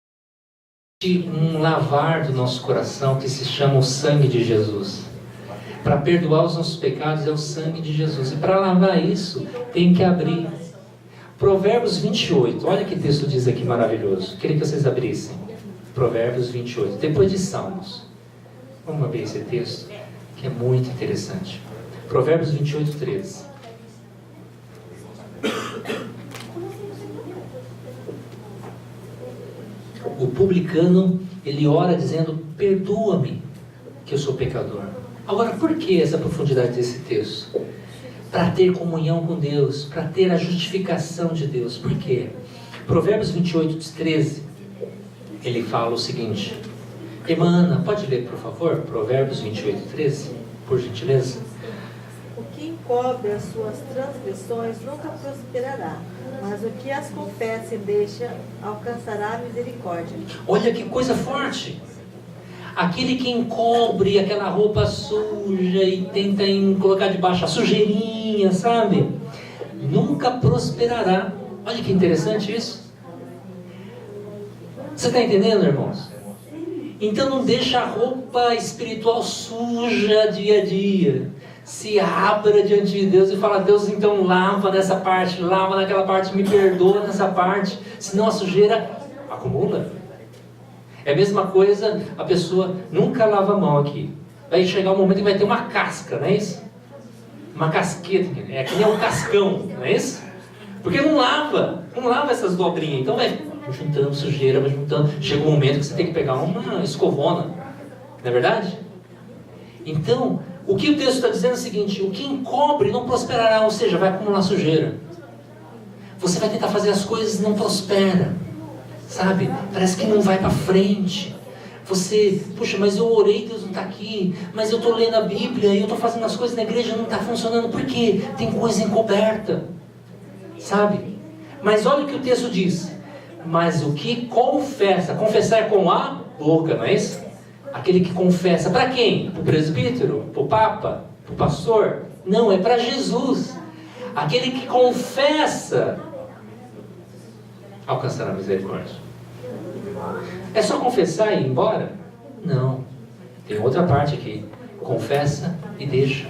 um lavar do nosso coração que se chama o sangue de Jesus. Para perdoar os nossos pecados é o sangue de Jesus. E para lavar isso, tem que abrir. Provérbios 28. Olha que texto diz aqui maravilhoso. Queria que vocês abrissem. Provérbios 28. Depois de Salmos. Vamos abrir esse texto, que é muito interessante. Provérbios 28, 13. O publicano, ele ora dizendo: perdoa-me, que eu sou pecador. Agora, por que essa profundidade desse texto? Para ter comunhão com Deus, para ter a justificação de Deus. Por quê? Provérbios 28, 13, ele fala o seguinte. Irmã Ana, pode ler, por favor? Provérbios 28, 13, por gentileza. O que encobre as suas transgressões nunca prosperará, mas o que as confessa e deixa alcançará a misericórdia. Olha que coisa forte! Aquele que encobre aquela roupa suja e tenta colocar debaixo a sujeirinha, sabe? Nunca prosperará. Olha que interessante isso. Você está entendendo, irmãos? Então não deixa a roupa espiritual suja dia a dia. Se abra diante de Deus e fala: Deus, então lava nessa parte, lava naquela parte, me perdoa nessa parte. Senão a sujeira acumula. É a mesma coisa, a pessoa nunca lava a mão aqui. Vai chegar um momento que vai ter uma casca, não é isso? Uma casqueta, é que nem um cascão, não é isso? Porque não lava essas dobrinhas. Então vai juntando sujeira, vai juntando. Chega um momento que você tem que pegar uma escovona, não é verdade? Então, o que o texto está dizendo é o seguinte: o que encobre não prosperará, ou seja, vai acumular sujeira. Você vai tentar fazer as coisas e não prospera, sabe? Parece que não vai para frente. Você, puxa, mas eu orei, Deus não está aqui. Mas eu estou lendo a Bíblia e eu estou fazendo as coisas na igreja, não está funcionando. Por quê? Tem coisa encoberta, sabe? Mas olha o que o texto diz. Mas o que confessa, confessar é com a boca, não é isso? Aquele que confessa, para quem? Para o presbítero? Para o papa? Para o pastor? Não, é para Jesus. Aquele que confessa alcançará a misericórdia. É só confessar e ir embora? Não. Tem outra parte aqui. Confessa e deixa.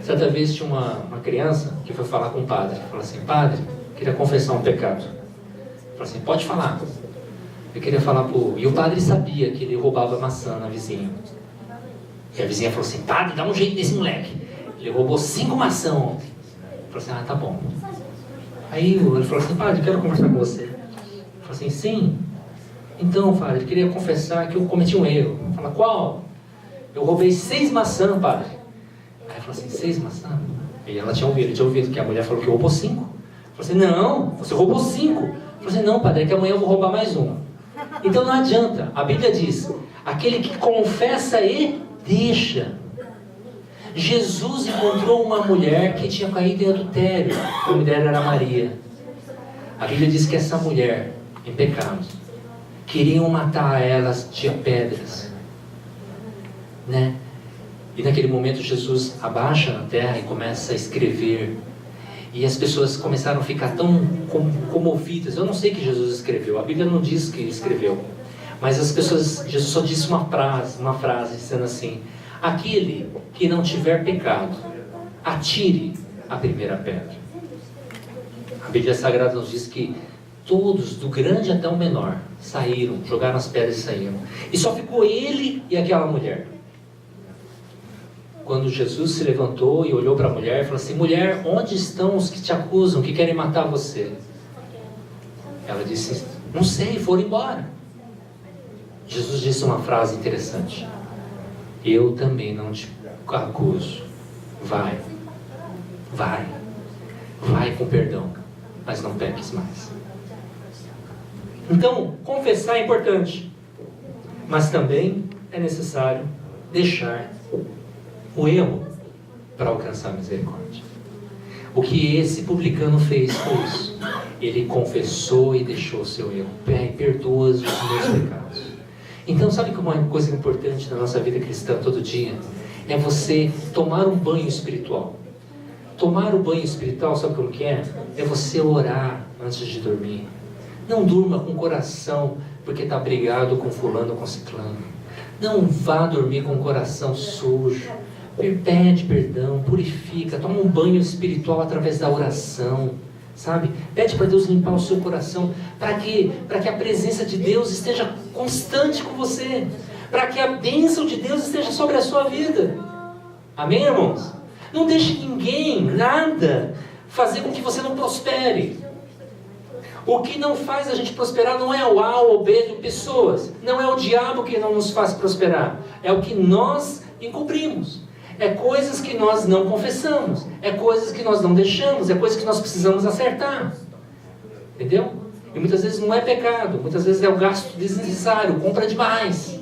Certa vez tinha uma criança que foi falar com o padre. Falou assim: padre, queria confessar um pecado. Falou assim: pode falar. Eu queria falar pro... E o padre sabia que ele roubava maçã na vizinha. E a vizinha falou assim: padre, dá um jeito nesse moleque. Ele roubou 5 maçãs ontem. Falou assim: ah, tá bom. Aí ele falou assim: padre, quero conversar com você. Ele falou assim: sim. Então, padre, eu queria confessar que eu cometi um erro. Fala: qual? Eu roubei 6 maçãs, padre. Aí ele falou assim: 6 maçãs? E ela tinha ouvido que a mulher falou que roubou 5. Falou assim: não, você roubou 5. Falou assim: não, padre, é que amanhã eu vou roubar mais uma. Então não adianta. A Bíblia diz: aquele que confessa e deixa. Jesus encontrou uma mulher que tinha caído em adultério. A mulher era Maria. A Bíblia diz que essa mulher, em pecado, queriam matar ela de pedras, né? E naquele momento Jesus abaixa na terra e começa a escrever. E as pessoas começaram a ficar tão comovidas. Eu não sei que Jesus escreveu, a Bíblia não diz que ele escreveu. Mas as pessoas, Jesus só disse uma frase dizendo assim: aquele que não tiver pecado, atire a primeira pedra. A Bíblia Sagrada nos diz que todos, do grande até o menor, saíram, jogaram as pedras e saíram. E só ficou ele e aquela mulher. Quando Jesus se levantou e olhou para a mulher e falou assim: mulher, onde estão os que te acusam, que querem matar você? Ela disse, não sei, foram embora. Jesus disse uma frase interessante. Eu também não te acuso. Vai com perdão, mas não peques mais. Então, confessar é importante, mas também é necessário deixar o erro para alcançar a misericórdia. O que esse publicano fez foi isso. Ele confessou e deixou o seu erro. Pai, perdoa os meus pecados. Então, sabe que uma coisa importante na nossa vida cristã todo dia é você tomar um banho espiritual. Tomar o banho espiritual, sabe como que é? É você orar antes de dormir. Não durma com o coração porque está brigado com fulano ou com ciclano. Não vá dormir com o coração sujo. Pede perdão, purifica, toma um banho espiritual através da oração, sabe? Pede para Deus limpar o seu coração. Para quê? Para que a presença de Deus esteja constante com você. Para que a bênção de Deus esteja sobre a sua vida. Amém, irmãos? Não deixe ninguém, nada, fazer com que você não prospere. O que não faz a gente prosperar não é o A ou o B de pessoas. Não é o diabo que não nos faz prosperar. É o que nós encobrimos. É coisas que nós não confessamos. É coisas que nós não deixamos. É coisas que nós precisamos acertar. Entendeu? E muitas vezes não é pecado. Muitas vezes é o gasto desnecessário. Compra demais.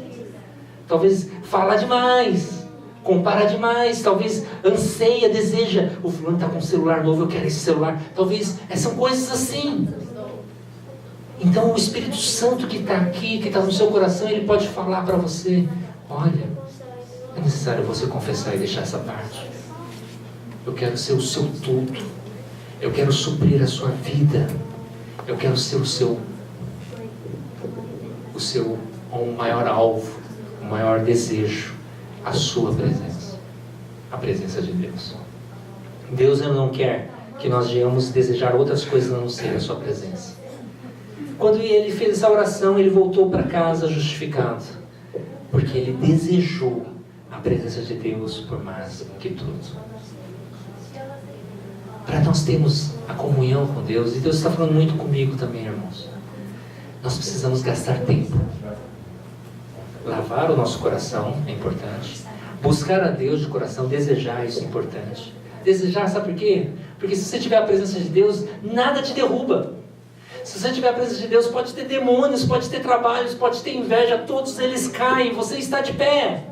Talvez fala demais. Compara demais. Talvez anseia, deseja. O fulano está com um celular novo, eu quero esse celular. Talvez são coisas assim. Então o Espírito Santo que está aqui, que está no seu coração, ele pode falar para você: olha, é necessário você confessar e deixar essa parte. Eu quero ser o seu tudo. Eu quero suprir a sua vida. Eu quero ser o maior alvo, o maior desejo, a sua presença. A presença de Deus. Deus não quer que nós venhamos desejar outras coisas a não ser a sua presença. Quando ele fez essa oração, ele voltou para casa justificado, porque ele desejou a presença de Deus por mais que tudo. Para nós termos a comunhão com Deus, e Deus está falando muito comigo também, irmãos, nós precisamos gastar tempo. Lavar o nosso coração é importante. Buscar a Deus de coração, desejar, isso é importante. Desejar, sabe por quê? Porque se você tiver a presença de Deus, nada te derruba. Se você tiver a presença de Deus, pode ter demônios, pode ter trabalhos, pode ter inveja, todos eles caem, você está de pé.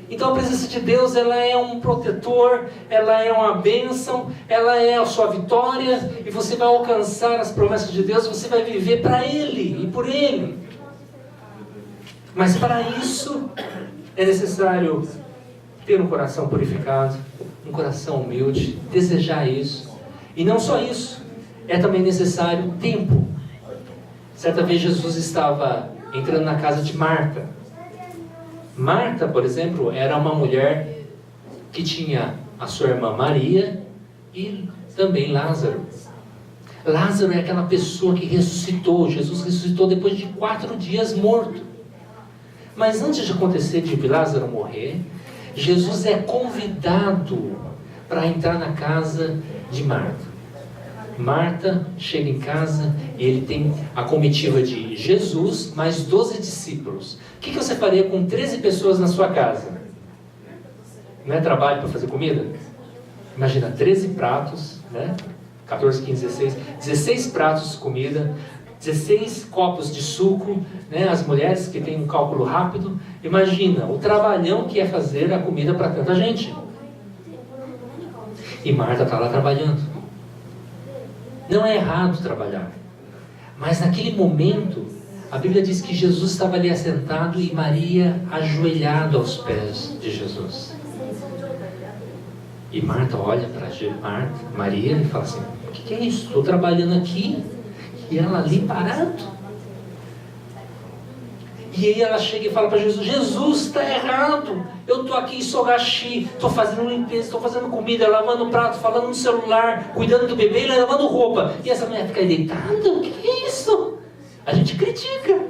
Então a presença de Deus, ela é um protetor, ela é uma bênção, ela é a sua vitória, e você vai alcançar as promessas de Deus, você vai viver para Ele e por Ele. Mas para isso é necessário ter um coração purificado, um coração humilde, desejar isso. E não só isso, é também necessário tempo. Certa vez Jesus estava entrando na casa de Marta. Marta, por exemplo, era uma mulher que tinha a sua irmã Maria e também Lázaro. Lázaro é aquela pessoa que ressuscitou. Jesus ressuscitou depois de 4 dias morto. Mas antes de acontecer de Lázaro morrer, Jesus é convidado para entrar na casa de Marta. Marta chega em casa e ele tem a comitiva de Jesus mais 12 discípulos. O que você faria com 13 pessoas na sua casa? Não é trabalho para fazer comida? Imagina, 13 pratos, né? 14, 15, 16. 16 pratos de comida, 16 copos de suco, né? As mulheres que têm um cálculo rápido. Imagina o trabalhão que é fazer a comida para tanta gente. E Marta está lá trabalhando. Não é errado trabalhar, mas naquele momento, a Bíblia diz que Jesus estava ali assentado e Maria ajoelhada aos pés de Jesus. E Marta olha para Maria e fala assim: o que é isso? Estou trabalhando aqui e ela ali parado. E aí ela chega e fala para Jesus: Jesus, está errado. Eu estou aqui em Sogaxi, estou fazendo limpeza, estou fazendo comida, lavando prato, falando no celular, cuidando do bebê e lavando roupa. E essa mulher fica aí deitada? O que é isso? A gente critica.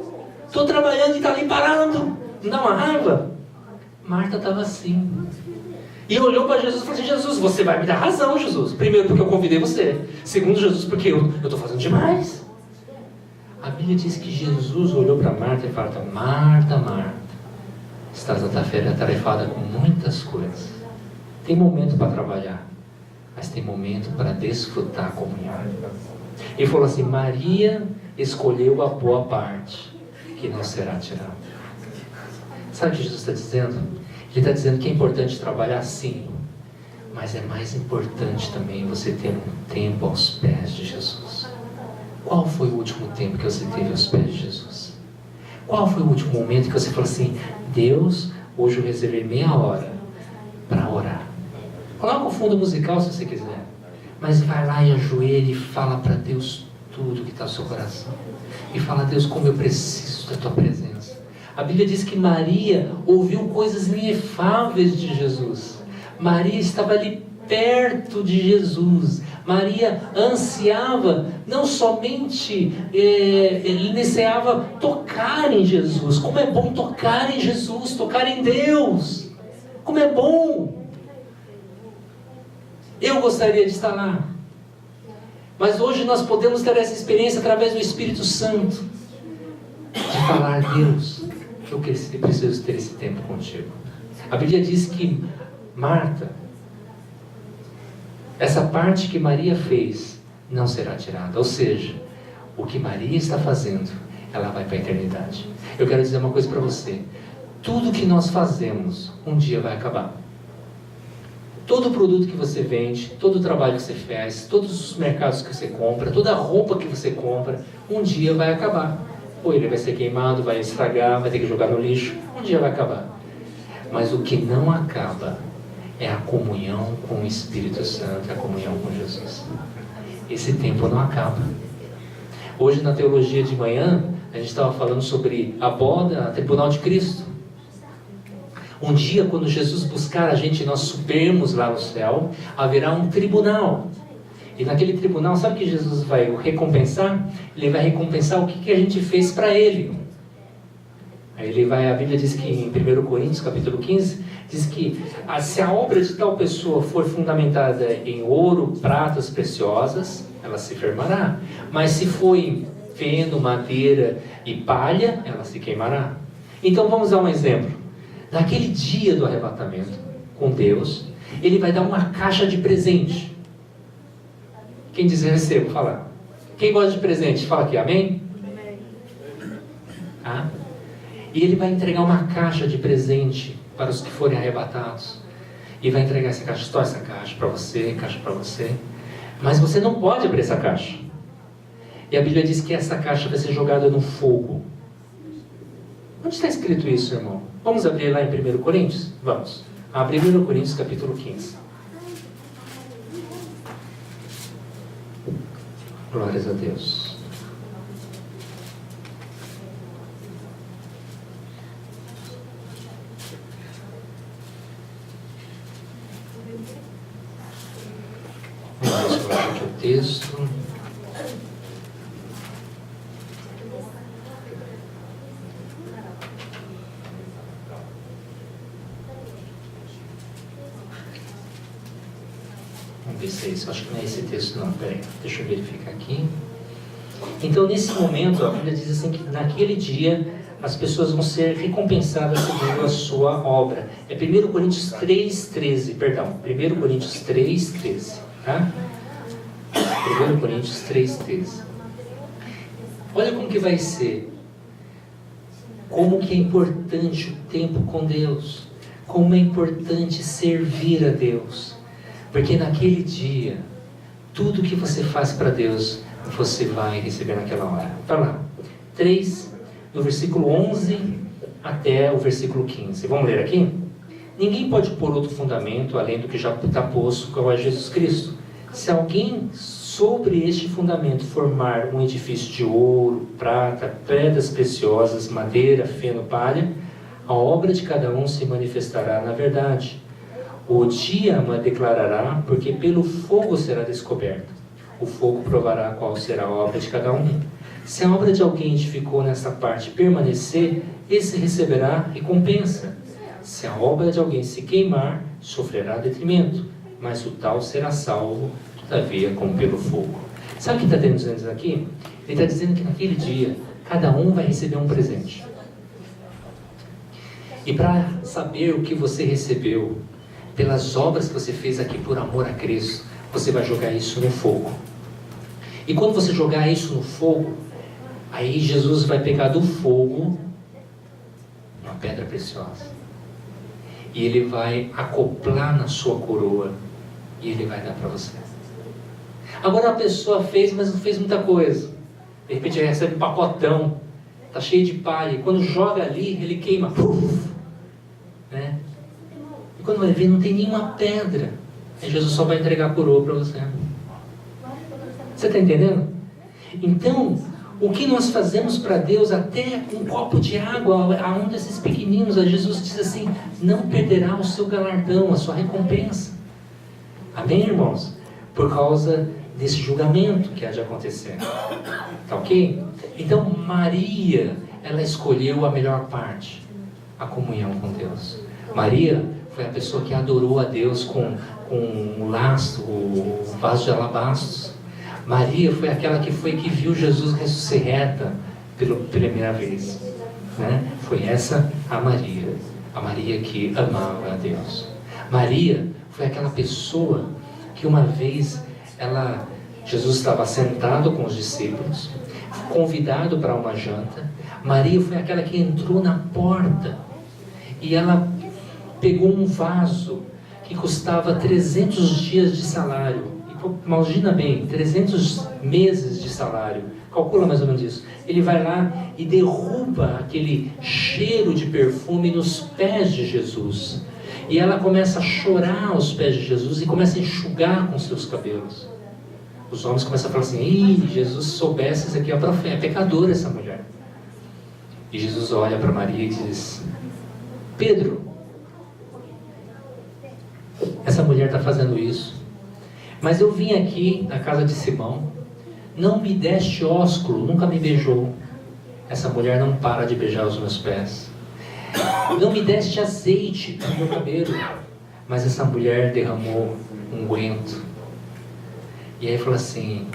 Estou trabalhando e está ali parado. Não dá uma raiva? Marta estava assim. E olhou para Jesus e falou assim: Jesus, você vai me dar razão, Jesus. Primeiro, porque eu convidei você. Segundo, Jesus, porque eu estou fazendo demais. Bíblia diz que Jesus olhou para Marta e falou: Marta, Marta, estás atarefada com muitas coisas. Tem momento para trabalhar, mas tem momento para desfrutar a comunhão. Ele falou assim: Maria escolheu a boa parte, que não será tirada. Sabe o que Jesus está dizendo? Ele está dizendo que é importante trabalhar, sim, mas é mais importante também você ter um tempo aos pés de Jesus. Qual foi o último tempo que você teve aos pés de Jesus? Qual foi o último momento que você falou assim: Deus, hoje eu reservei meia hora para orar? Coloca o fundo musical se você quiser, mas vai lá e ajoelha e fala para Deus tudo que está no seu coração. E fala: Deus, como eu preciso da tua presença. A Bíblia diz que Maria ouviu coisas inefáveis de Jesus. Maria estava ali perto de Jesus. Maria ansiava, não somente, ele ansiava tocar em Jesus. Como é bom tocar em Jesus, tocar em Deus. Como é bom. Eu gostaria de estar lá. Mas hoje nós podemos ter essa experiência através do Espírito Santo. De falar: Deus, eu preciso ter esse tempo contigo. A Bíblia diz que Marta, essa parte que Maria fez não será tirada. Ou seja, o que Maria está fazendo, ela vai para a eternidade. Eu quero dizer uma coisa para você: tudo que nós fazemos, um dia vai acabar. Todo produto que você vende, todo o trabalho que você faz, todos os mercados que você compra, toda a roupa que você compra, um dia vai acabar. Ou ele vai ser queimado, vai estragar, vai ter que jogar no lixo, um dia vai acabar. Mas o que não acaba é a comunhão com o Espírito Santo, a comunhão com Jesus. Esse tempo não acaba. Hoje na teologia de manhã, a gente estava falando sobre a boda, a tribunal de Cristo. Um dia, quando Jesus buscar a gente e nós subirmos lá no céu, haverá um tribunal. E naquele tribunal, sabe o que Jesus vai recompensar? Ele vai recompensar o que a gente fez para Ele. Aí a Bíblia diz que em 1 Coríntios, capítulo 15, diz que se a obra de tal pessoa for fundamentada em ouro, pratas preciosas, ela se firmará. Mas se for em feno, madeira e palha, ela se queimará. Então vamos dar um exemplo. Naquele dia do arrebatamento com Deus, Ele vai dar uma caixa de presente. Quem diz eu recebo, fala. Quem gosta de presente, fala aqui, amém? Ah? E Ele vai entregar uma caixa de presente para os que forem arrebatados. E vai entregar essa caixa, só essa caixa para você, caixa para você. Mas você não pode abrir essa caixa. E a Bíblia diz que essa caixa vai ser jogada no fogo. Onde está escrito isso, irmão? Vamos abrir lá em 1 Coríntios? Vamos. Abre 1 Coríntios capítulo 15. Glórias a Deus. Vamos colocar aqui o texto. Vamos ver se é isso. Acho que não é esse texto não. Peraí, deixa eu verificar aqui. Então, nesse momento, a Bíblia diz assim que naquele dia as pessoas vão ser recompensadas segundo a sua obra. É 1 Coríntios 3,13, perdão. 1 Coríntios 3,13, tá? 1 Coríntios 3,13. Olha como que vai ser. Como que é importante o tempo com Deus. Como é importante servir a Deus. Porque naquele dia, tudo que você faz para Deus, você vai receber naquela hora. Está lá. 3, do versículo 11 até o versículo 15. Vamos ler aqui? Ninguém pode pôr outro fundamento além do que já está posto, que é Jesus Cristo. Se alguém sobre este fundamento formar um edifício de ouro, prata, pedras preciosas, madeira, feno, palha, a obra de cada um se manifestará na verdade. O dia a declarará, porque pelo fogo será descoberto. O fogo provará qual será a obra de cada um. Se a obra de alguém edificou nessa parte permanecer, esse receberá recompensa. Se a obra de alguém se queimar, sofrerá detrimento, mas o tal será salvo, todavia, como pelo fogo. Sabe o que está dizendo aqui? Ele está dizendo que naquele dia, cada um vai receber um presente. E para saber o que você recebeu, pelas obras que você fez aqui por amor a Cristo, você vai jogar isso no fogo. E quando você jogar isso no fogo, aí Jesus vai pegar do fogo uma pedra preciosa. E Ele vai acoplar na sua coroa. E Ele vai dar para você. Agora a pessoa fez, mas não fez muita coisa. De repente ele recebe um pacotão. Está cheio de palha. E quando joga ali, ele queima. Né? E quando vai ver, não tem nenhuma pedra. Aí Jesus só vai entregar a coroa para você. Você está entendendo? Então, o que nós fazemos para Deus, até um copo de água, a um desses pequeninos, Jesus diz assim, não perderá o seu galardão, a sua recompensa. Amém, irmãos? Por causa desse julgamento que há de acontecer. Tá ok? Então, Maria, ela escolheu a melhor parte, a comunhão com Deus. Maria foi a pessoa que adorou a Deus com um laço, o vaso de alabastros. Maria foi aquela que viu Jesus ressuscita pela primeira vez. Né? Foi essa a Maria que amava a Deus. Maria foi aquela pessoa que uma vez Jesus estava sentado com os discípulos, convidado para uma janta. Maria foi aquela que entrou na porta e ela pegou um vaso que custava 300 dias de salário. Imagina bem, 300 meses de salário. Calcula mais ou menos isso. Ele vai lá e derruba aquele cheiro de perfume nos pés de Jesus. E ela começa a chorar aos pés de Jesus e começa a enxugar com seus cabelos. Os homens começam a falar assim, ei, Jesus, se soubesse, isso aqui é pecadora essa mulher. E Jesus olha para Maria e diz, Pedro, essa mulher está fazendo isso. Mas eu vim aqui na casa de Simão, não me deste ósculo, nunca me beijou. Essa mulher não para de beijar os meus pés. Não me deste azeite no meu cabelo, mas essa mulher derramou unguento. E aí falou assim,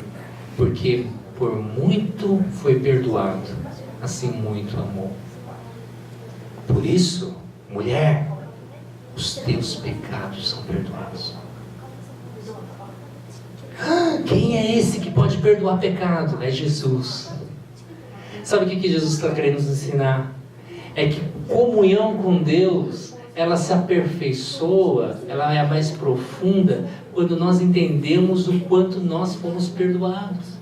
porque por muito foi perdoado, assim muito amou. Por isso, mulher, os teus pecados são perdoados. Quem é esse que pode perdoar pecado? É Jesus. Sabe o que Jesus está querendo nos ensinar? É que comunhão com Deus, ela se aperfeiçoa, ela é a mais profunda quando nós entendemos o quanto nós fomos perdoados.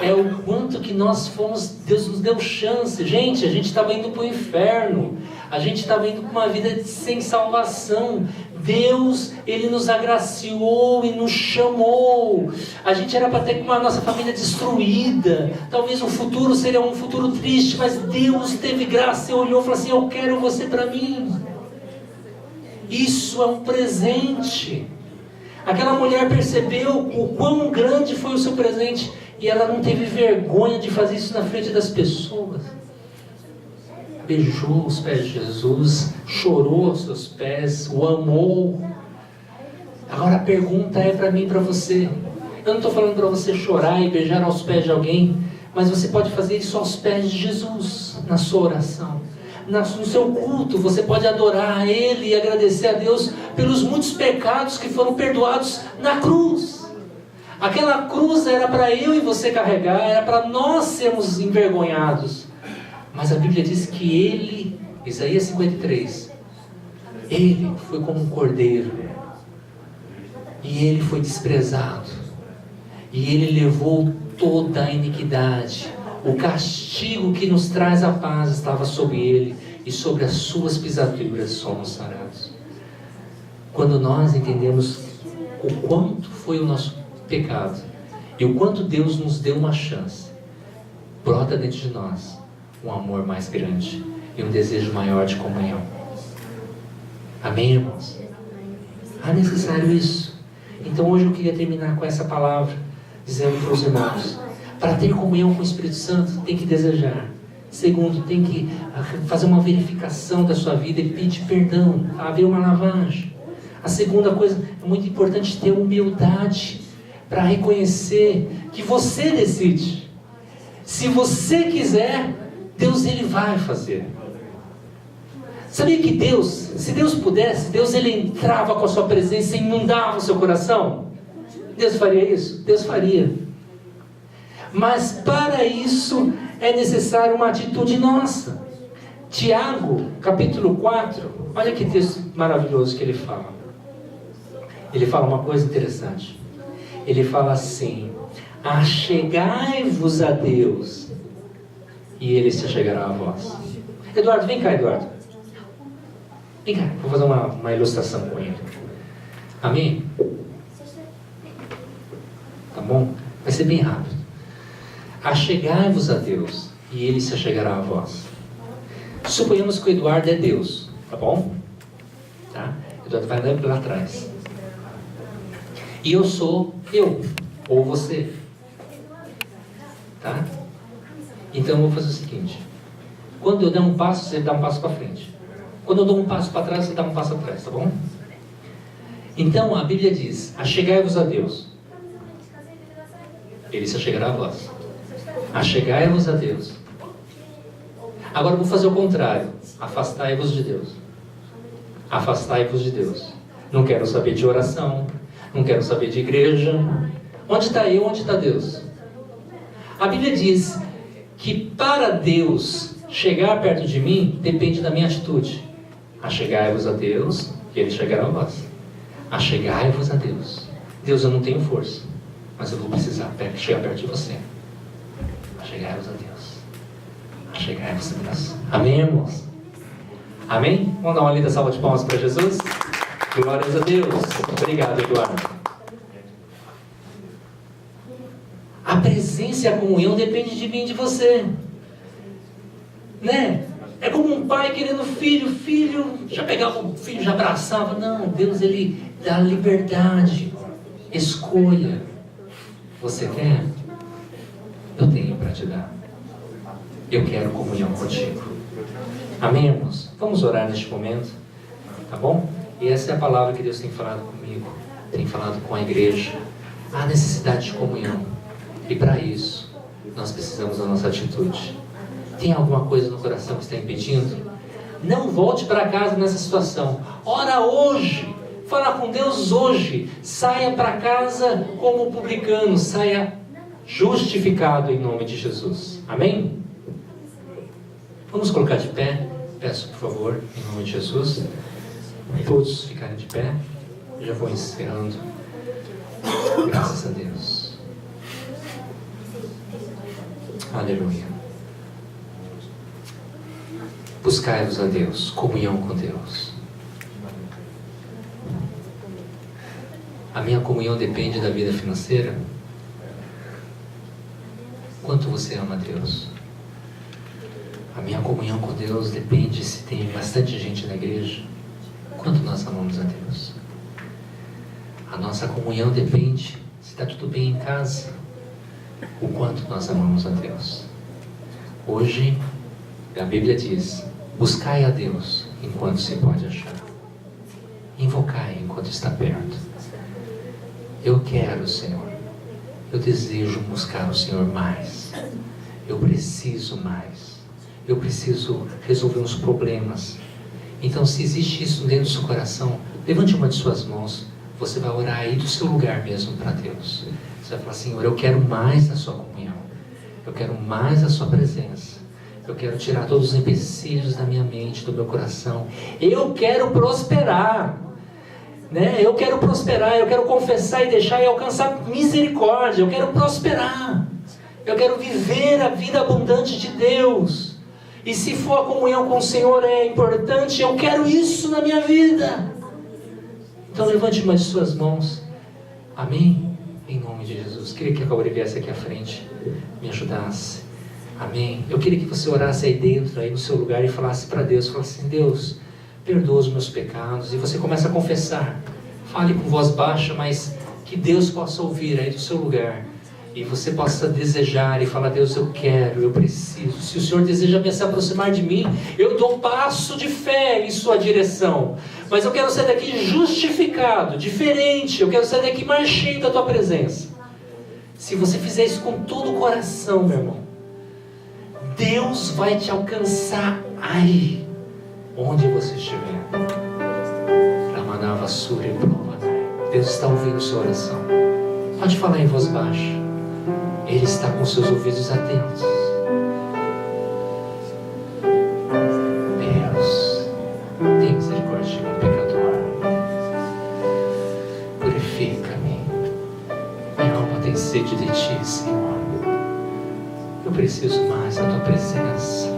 É o quanto que nós fomos, Deus nos deu chance. Gente, a gente estava indo para o inferno, a gente estava indo para uma vida sem salvação. Deus, Ele nos agraciou e nos chamou. A gente era para ter a nossa família destruída. Talvez o futuro seria um futuro triste, mas Deus teve graça e olhou e falou assim, eu quero você para mim. Isso é um presente. Aquela mulher percebeu o quão grande foi o seu presente e ela não teve vergonha de fazer isso na frente das pessoas. Beijou os pés de Jesus, chorou aos seus pés, o amou. Agora a pergunta é para mim e para você. Eu não estou falando para você chorar e beijar aos pés de alguém, mas você pode fazer isso aos pés de Jesus, na sua oração. No seu culto, você pode adorar a Ele e agradecer a Deus pelos muitos pecados que foram perdoados na cruz. Aquela cruz era para eu e você carregar, era para nós sermos envergonhados. Mas a Bíblia diz que Ele, Isaías 53, Ele foi como um cordeiro. E Ele foi desprezado. E Ele levou toda a iniquidade. O castigo que nos traz a paz estava sobre Ele. E sobre as suas pisaduras somos sarados. Quando nós entendemos o quanto foi o nosso pecado e o quanto Deus nos deu uma chance, brota dentro de nós um amor mais grande e um desejo maior de comunhão. Amém, irmãos? É necessário isso. Então hoje eu queria terminar com essa palavra, dizendo para os irmãos, para ter comunhão com o Espírito Santo tem que desejar. Segundo, tem que fazer uma verificação da sua vida e pedir perdão, haver uma lavagem. A segunda coisa, é muito importante ter humildade para reconhecer que você decide. Se você quiser, Deus ele vai fazer. Sabia que Deus, se Deus pudesse, Deus ele entrava com a sua presença e inundava o seu coração? Deus faria isso? Deus faria. Mas para isso é necessário uma atitude nossa. Tiago, capítulo 4, olha que texto maravilhoso que ele fala. Ele fala uma coisa interessante. Ele fala assim: achegai-vos a Deus, e Ele se achegará a vós. Eduardo, vem cá, Eduardo. Vem cá, vou fazer uma ilustração com ele. Amém? Tá bom? Vai ser bem rápido. Achegai-vos a Deus, e Ele se achegará a vós. Suponhamos que o Eduardo é Deus, tá bom? Tá? Eduardo vai andando lá atrás. E eu sou eu, ou você. Tá? Então eu vou fazer o seguinte: quando eu der um passo, você dá um passo para frente. Quando eu dou um passo para trás, você dá um passo atrás, tá bom? Então a Bíblia diz: achegai-vos a Deus, Ele se achegará a vós. Achegai-vos a Deus. Agora eu vou fazer o contrário: afastai-vos de Deus. Afastai-vos de Deus. Não quero saber de oração, não quero saber de igreja. Onde está eu? Onde está Deus? A Bíblia diz que para Deus chegar perto de mim depende da minha atitude. Achegai-vos a Deus, e Ele chegará a vós. Achegai-vos a Deus. Deus, eu não tenho força, mas eu vou precisar chegar perto de você. Achegai-vos a Deus. Achegai-vos a Deus. Amém, irmãos? Amém? Vamos dar uma linda salva de palmas para Jesus? Glórias a Deus. Obrigado, Eduardo. A presença e a comunhão depende de mim e de você. Né? É como um pai querendo filho já pegava o filho, já abraçava. Não, Deus ele dá liberdade. Escolha. Você quer? Eu tenho para te dar. Eu quero comunhão contigo. Amém, irmãos? Vamos orar neste momento, tá bom? E essa é a palavra que Deus tem falado comigo, tem falado com a igreja. Há necessidade de comunhão. E para isso, nós precisamos da nossa atitude. Tem alguma coisa no coração que está impedindo? Não volte para casa nessa situação. Ora hoje. Fala com Deus hoje. Saia para casa como publicano. Saia justificado em nome de Jesus. Amém? Vamos colocar de pé. Peço, por favor, em nome de Jesus. Todos ficarem de pé. Eu já vou encerrando. Graças a Deus. Aleluia. Buscai-vos a Deus, comunhão com Deus. A minha comunhão depende da vida financeira? Quanto você ama a Deus? A minha comunhão com Deus depende se tem bastante gente na igreja. Quanto nós amamos a Deus? A nossa comunhão depende se está tudo bem em casa. O quanto nós amamos a Deus. Hoje, a Bíblia diz: buscai a Deus enquanto se pode achar. Invocai enquanto está perto. Eu quero, Senhor. Eu desejo buscar o Senhor mais. Eu preciso mais. Eu preciso resolver uns problemas. Então, se existe isso dentro do seu coração, levante uma de suas mãos. Você vai orar aí do seu lugar mesmo para Deus. Você vai falar: Senhor, eu quero mais da sua comunhão. Eu quero mais da sua presença. Eu quero tirar todos os empecilhos da minha mente, do meu coração. Eu quero prosperar. Né? Eu quero prosperar. Eu quero confessar e deixar e alcançar misericórdia. Eu quero prosperar. Eu quero viver a vida abundante de Deus. E se for a comunhão com o Senhor é importante, eu quero isso na minha vida. Então levante uma de suas mãos. Amém? Em nome de Jesus. Queria que a Gauri viesse aqui à frente, me ajudasse. Amém? Eu queria que você orasse aí dentro, aí no seu lugar, e falasse para Deus, falasse assim: Deus, perdoa os meus pecados. E você começa a confessar. Fale com voz baixa, mas que Deus possa ouvir aí do seu lugar. E você possa desejar e falar: Deus, eu quero, eu preciso. Se o Senhor deseja se aproximar de mim, eu dou um passo de fé em sua direção. Mas eu quero sair daqui justificado, diferente. Eu quero sair daqui mais cheio da tua presença. Se você fizer isso com todo o coração, meu irmão, Deus vai te alcançar aí, onde você estiver. Ramanava Suri Provanai. Deus está ouvindo sua oração. Pode falar em voz baixa. Ele está com seus ouvidos atentos. Deus, tem misericórdia de mim, pecador. Purifica-me. Minha alma tem sede de ti, Senhor. Eu preciso mais da tua presença.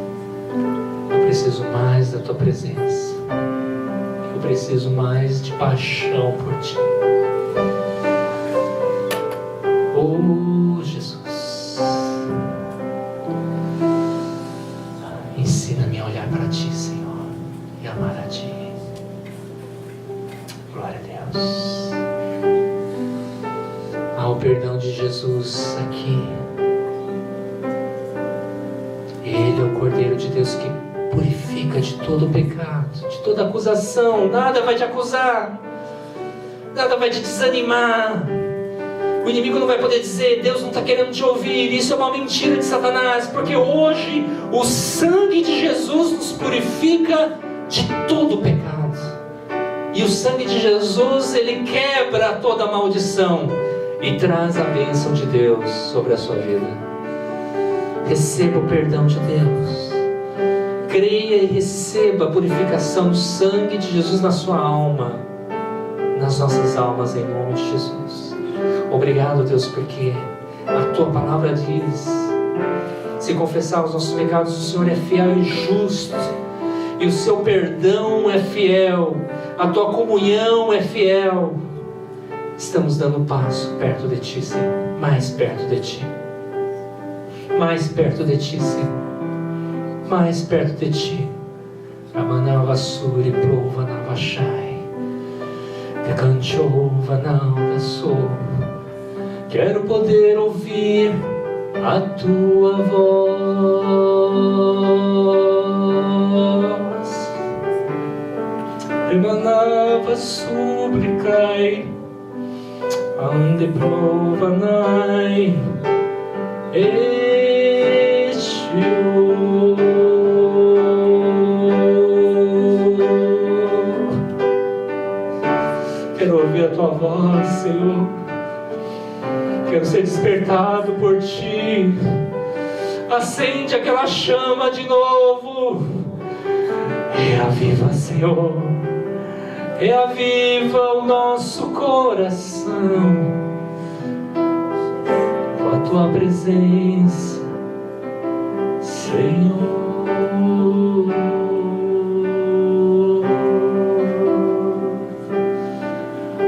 Eu preciso mais da tua presença. Eu preciso mais de paixão por ti. Oh, Jesus, ensina-me a olhar para ti, Senhor, e amar a ti. Glória a Deus. Há o perdão de Jesus aqui. Ele é o Cordeiro de Deus que purifica de todo o pecado, de toda acusação. Nada vai te acusar, nada vai te desanimar. O inimigo não vai poder dizer: Deus não está querendo te ouvir. Isso é uma mentira de Satanás, porque hoje o sangue de Jesus nos purifica de todo o pecado. E o sangue de Jesus, ele quebra toda a maldição e traz a bênção de Deus sobre a sua vida. Receba o perdão de Deus. Creia e receba a purificação do sangue de Jesus na sua alma, nas nossas almas, em nome de Jesus. Obrigado, Deus, porque a tua palavra diz: se confessar os nossos pecados, o Senhor é fiel e justo, e o seu perdão é fiel, a tua comunhão é fiel. Estamos dando passo perto de ti, Senhor, mais perto de ti, mais perto de ti, Senhor, mais perto de ti. Ramanava Suri Prova Navashai Pecanchova Nanda Sou. Quero poder ouvir a tua voz. Emanava suplicai, ande provanai, quero ouvir a tua voz, Senhor. Quero ser despertado por ti. Acende aquela chama de novo. Reaviva, Senhor. Reaviva o nosso coração com a tua presença, Senhor.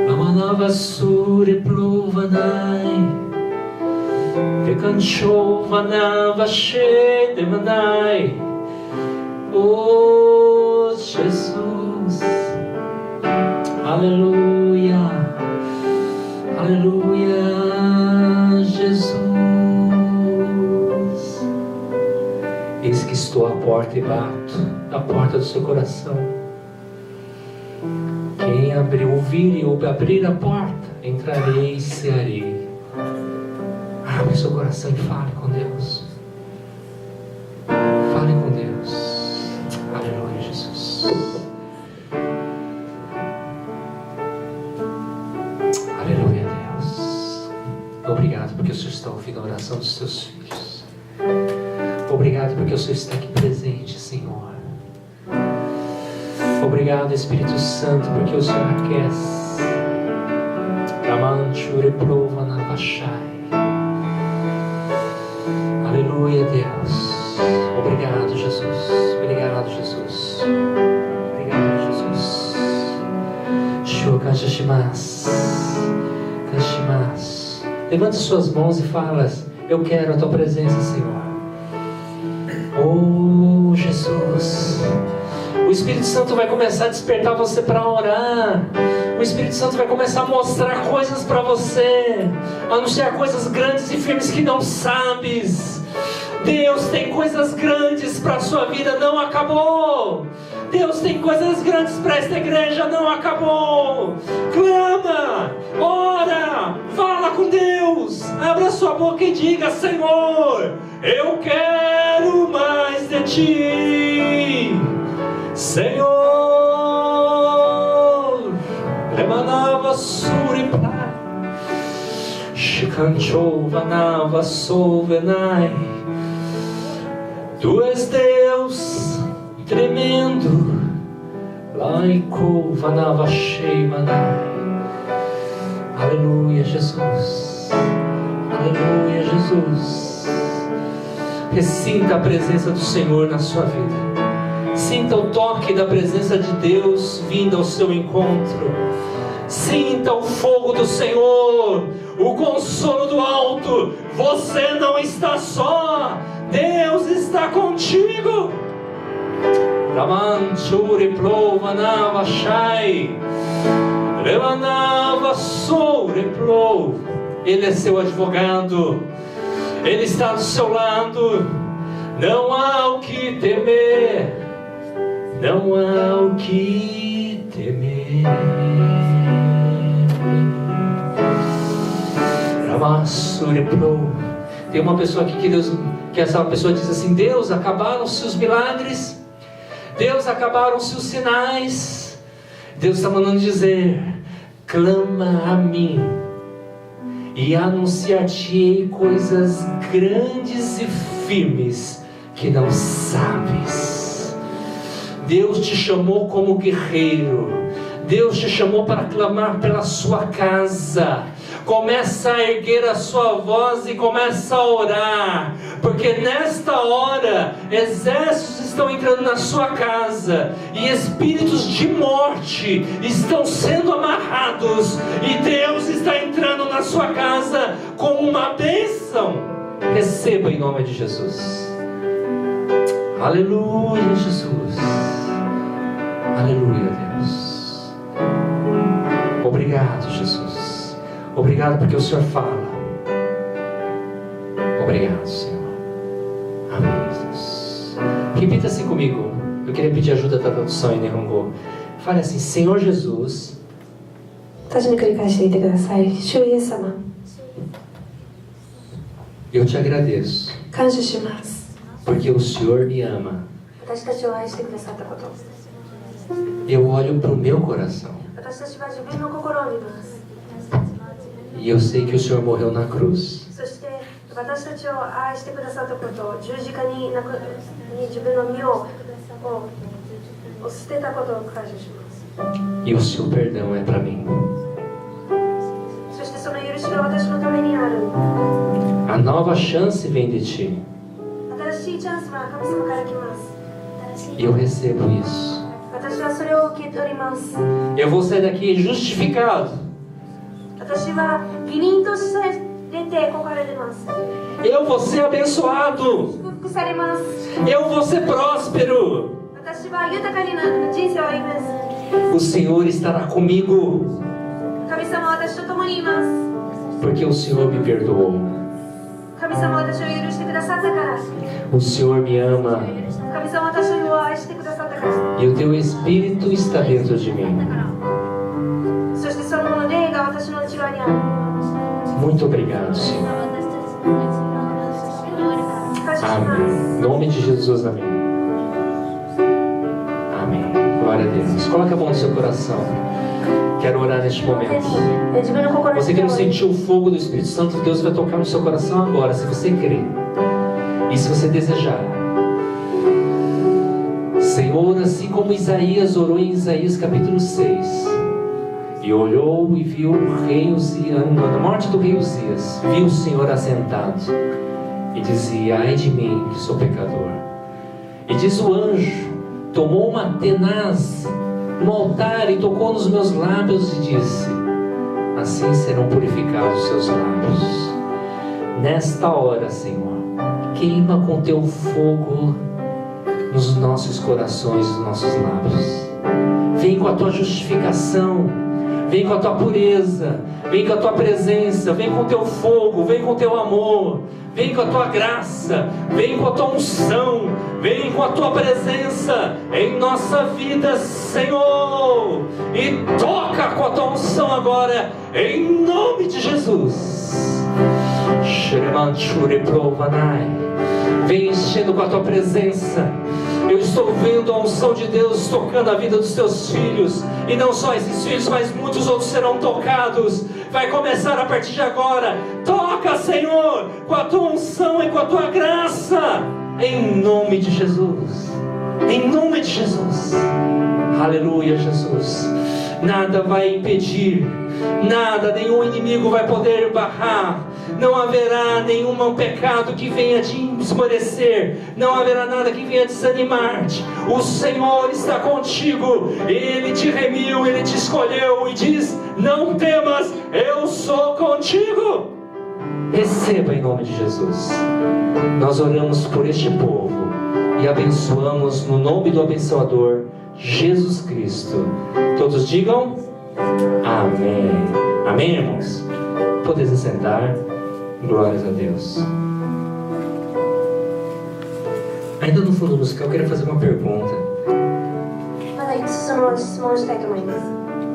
Amanava Suri Pluvanai Pecanchova Navashede Manai. Oh, Jesus. Aleluia, aleluia, Jesus. Eis que estou à porta e bato, à porta do seu coração. Quem ouvir e abrir a porta, entrarei e cearei. Abre seu coração e fale com Deus. Fale com Deus. Aleluia, Jesus. Aleluia, Deus. Obrigado porque o Senhor está ouvindo a oração dos teus filhos. Obrigado porque o Senhor está aqui presente, Senhor. Obrigado, Espírito Santo, porque o Senhor aquece. Ramanchuri Prova Navashai. Aleluia, Deus. Obrigado, Jesus. Obrigado, Jesus. Obrigado, Jesus. Kashimas. Levante suas mãos e fala: eu quero a tua presença, Senhor. Oh, Jesus. O Espírito Santo vai começar a despertar você para orar. O Espírito Santo vai começar a mostrar coisas para você, anunciar coisas grandes e firmes que não sabes. Deus tem coisas grandes para a sua vida, não acabou. Deus tem coisas grandes para esta igreja, não acabou. Clama, ora, fala com Deus, abra sua boca e diga: Senhor, eu quero mais de Ti. Senhor, Remanava Suripla, Shikanchovanava Sovenai. Tu és Deus tremendo, Laikovanava Sheimanai. Aleluia, Jesus. Aleluia, Jesus. Ressinta a presença do Senhor na sua vida. Sinta o toque da presença de Deus vindo ao seu encontro. Sinta o fogo do Senhor, o consolo do alto. Você não está só, Deus está contigo. Ramanchuri Plovanava Shai, Remanava Soureplo. Ele é seu advogado, Ele está do seu lado. Não há o que temer, não há o que temer. Ramassureplo. Tem uma pessoa aqui que essa pessoa diz assim: Deus, acabaram-se os milagres, Deus, acabaram-se os sinais. Deus está mandando dizer: clama a mim e anunciar-te-ei coisas grandes e firmes que não sabes. Deus te chamou como guerreiro. Deus te chamou para clamar pela sua casa. Começa a erguer a sua voz e começa a orar, porque nesta hora exércitos estão entrando na sua casa e espíritos de morte estão sendo amarrados, e Deus está entrando na sua casa com uma bênção. Receba em nome de Jesus. Aleluia, Jesus. Aleluia, Deus. Obrigado, Jesus. Obrigado porque o Senhor fala. Obrigado, Senhor. Amém, Jesus. Repita assim comigo. Eu queria pedir ajuda da tradução em Nihongo. Fale assim: Senhor Jesus. Eu te agradeço porque o Senhor me ama. Eu olho para o meu coração e eu sei que o Senhor morreu na cruz. E o seu perdão é para mim. A nova chance vem de Ti. E eu recebo isso. Eu vou sair daqui justificado. Eu vou ser abençoado. Eu vou ser próspero. O Senhor estará comigo, porque o Senhor me perdoou. O Senhor me ama e o Teu Espírito está dentro de mim. Muito obrigado, Senhor. Amém. Em nome de Jesus, amém. Amém. Glória a Deus. Coloque a mão no seu coração. Quero orar neste momento. Você que não sentiu o fogo do Espírito Santo de Deus vai tocar no seu coração agora, se você crer e se você desejar. Senhor, assim como Isaías orou em Isaías capítulo 6, e olhou e viu o rei Uzias, na morte do rei Uzias, viu o Senhor assentado e dizia: ai de mim que sou pecador. E diz o anjo, tomou uma tenaz no altar e tocou nos meus lábios e disse: assim serão purificados os seus lábios. Nesta hora, Senhor, queima com Teu fogo nos nossos corações, nos nossos lábios. Vem com a Tua justificação, Vem com a tua pureza, vem com a tua presença, vem com o teu fogo, vem com o teu amor, vem com a tua graça, vem com a tua unção, vem com a tua presença em nossa vida, Senhor. E toca com a tua unção agora, em nome de Jesus. Vem enchendo com a tua presença. Eu estou vendo a unção de Deus tocando a vida dos teus filhos. E não só esses filhos, mas muitos outros serão tocados. Vai começar a partir de agora. Toca, Senhor, com a tua unção e com a tua graça, em nome de Jesus. Em nome de Jesus. Aleluia, Jesus. Nada vai impedir, nada, nenhum inimigo vai poder barrar. Não haverá nenhum pecado que venha te esmorecer. Não haverá nada que venha desanimar-te. O Senhor está contigo. Ele te remiu, Ele te escolheu e diz: não temas, eu sou contigo. Receba em nome de Jesus. Nós oramos por este povo e abençoamos no nome do abençoador, Jesus Cristo. Todos digam amém. Amém, irmãos? Podeis sentar. Glórias a Deus. Ainda no fundo musical, eu queria fazer uma pergunta.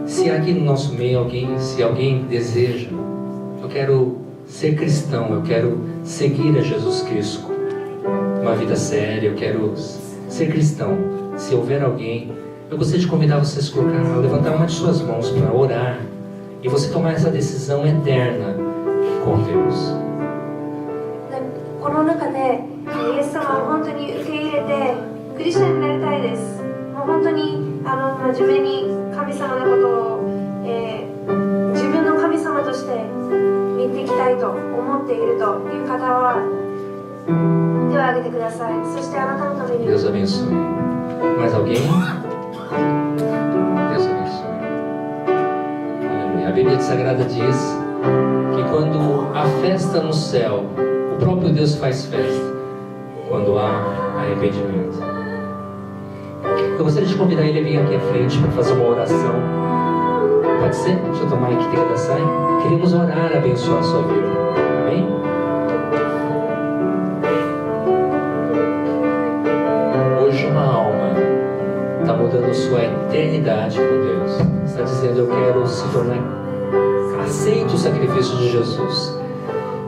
Se aqui no nosso meio se alguém deseja, eu quero ser cristão, eu quero seguir a Jesus Cristo, uma vida séria, eu quero ser cristão. Se houver alguém, eu gostaria de convidar vocês a levantar uma de suas mãos para orar e você tomar essa decisão eterna com Deus. この中でイエス様を本当に受け入れてクリスチャンになりたいです。もう本当に真面目に神様のことを、自分の神様として見ていきたいと思っているという方は手を挙げてください。そしてあなたのために Deus abençoe. Mais alguém? Deus abençoe. Aleluia. A Bíblia Sagrada diz que quando há festa no céu, o próprio Deus faz festa quando há arrependimento. Eu gostaria de convidar ele a vir aqui à frente para fazer uma oração. Pode ser? Deixa eu tomar aqui, tem que sair. Queremos orar, abençoar a sua vida. Amém? Hoje uma alma está mudando sua eternidade com Deus. Está dizendo: eu quero se tornar, aceito o sacrifício de Jesus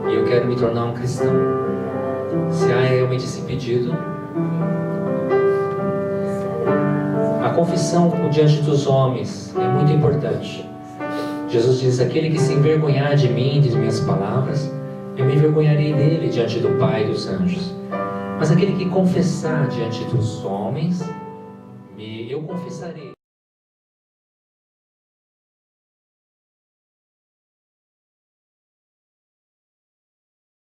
e eu quero me tornar um cristão. Se há realmente esse pedido, a confissão diante dos homens é muito importante. Jesus diz: aquele que se envergonhar de mim, de minhas palavras, eu me envergonharei dele diante do Pai e dos anjos. Mas aquele que confessar diante dos homens, eu confessarei.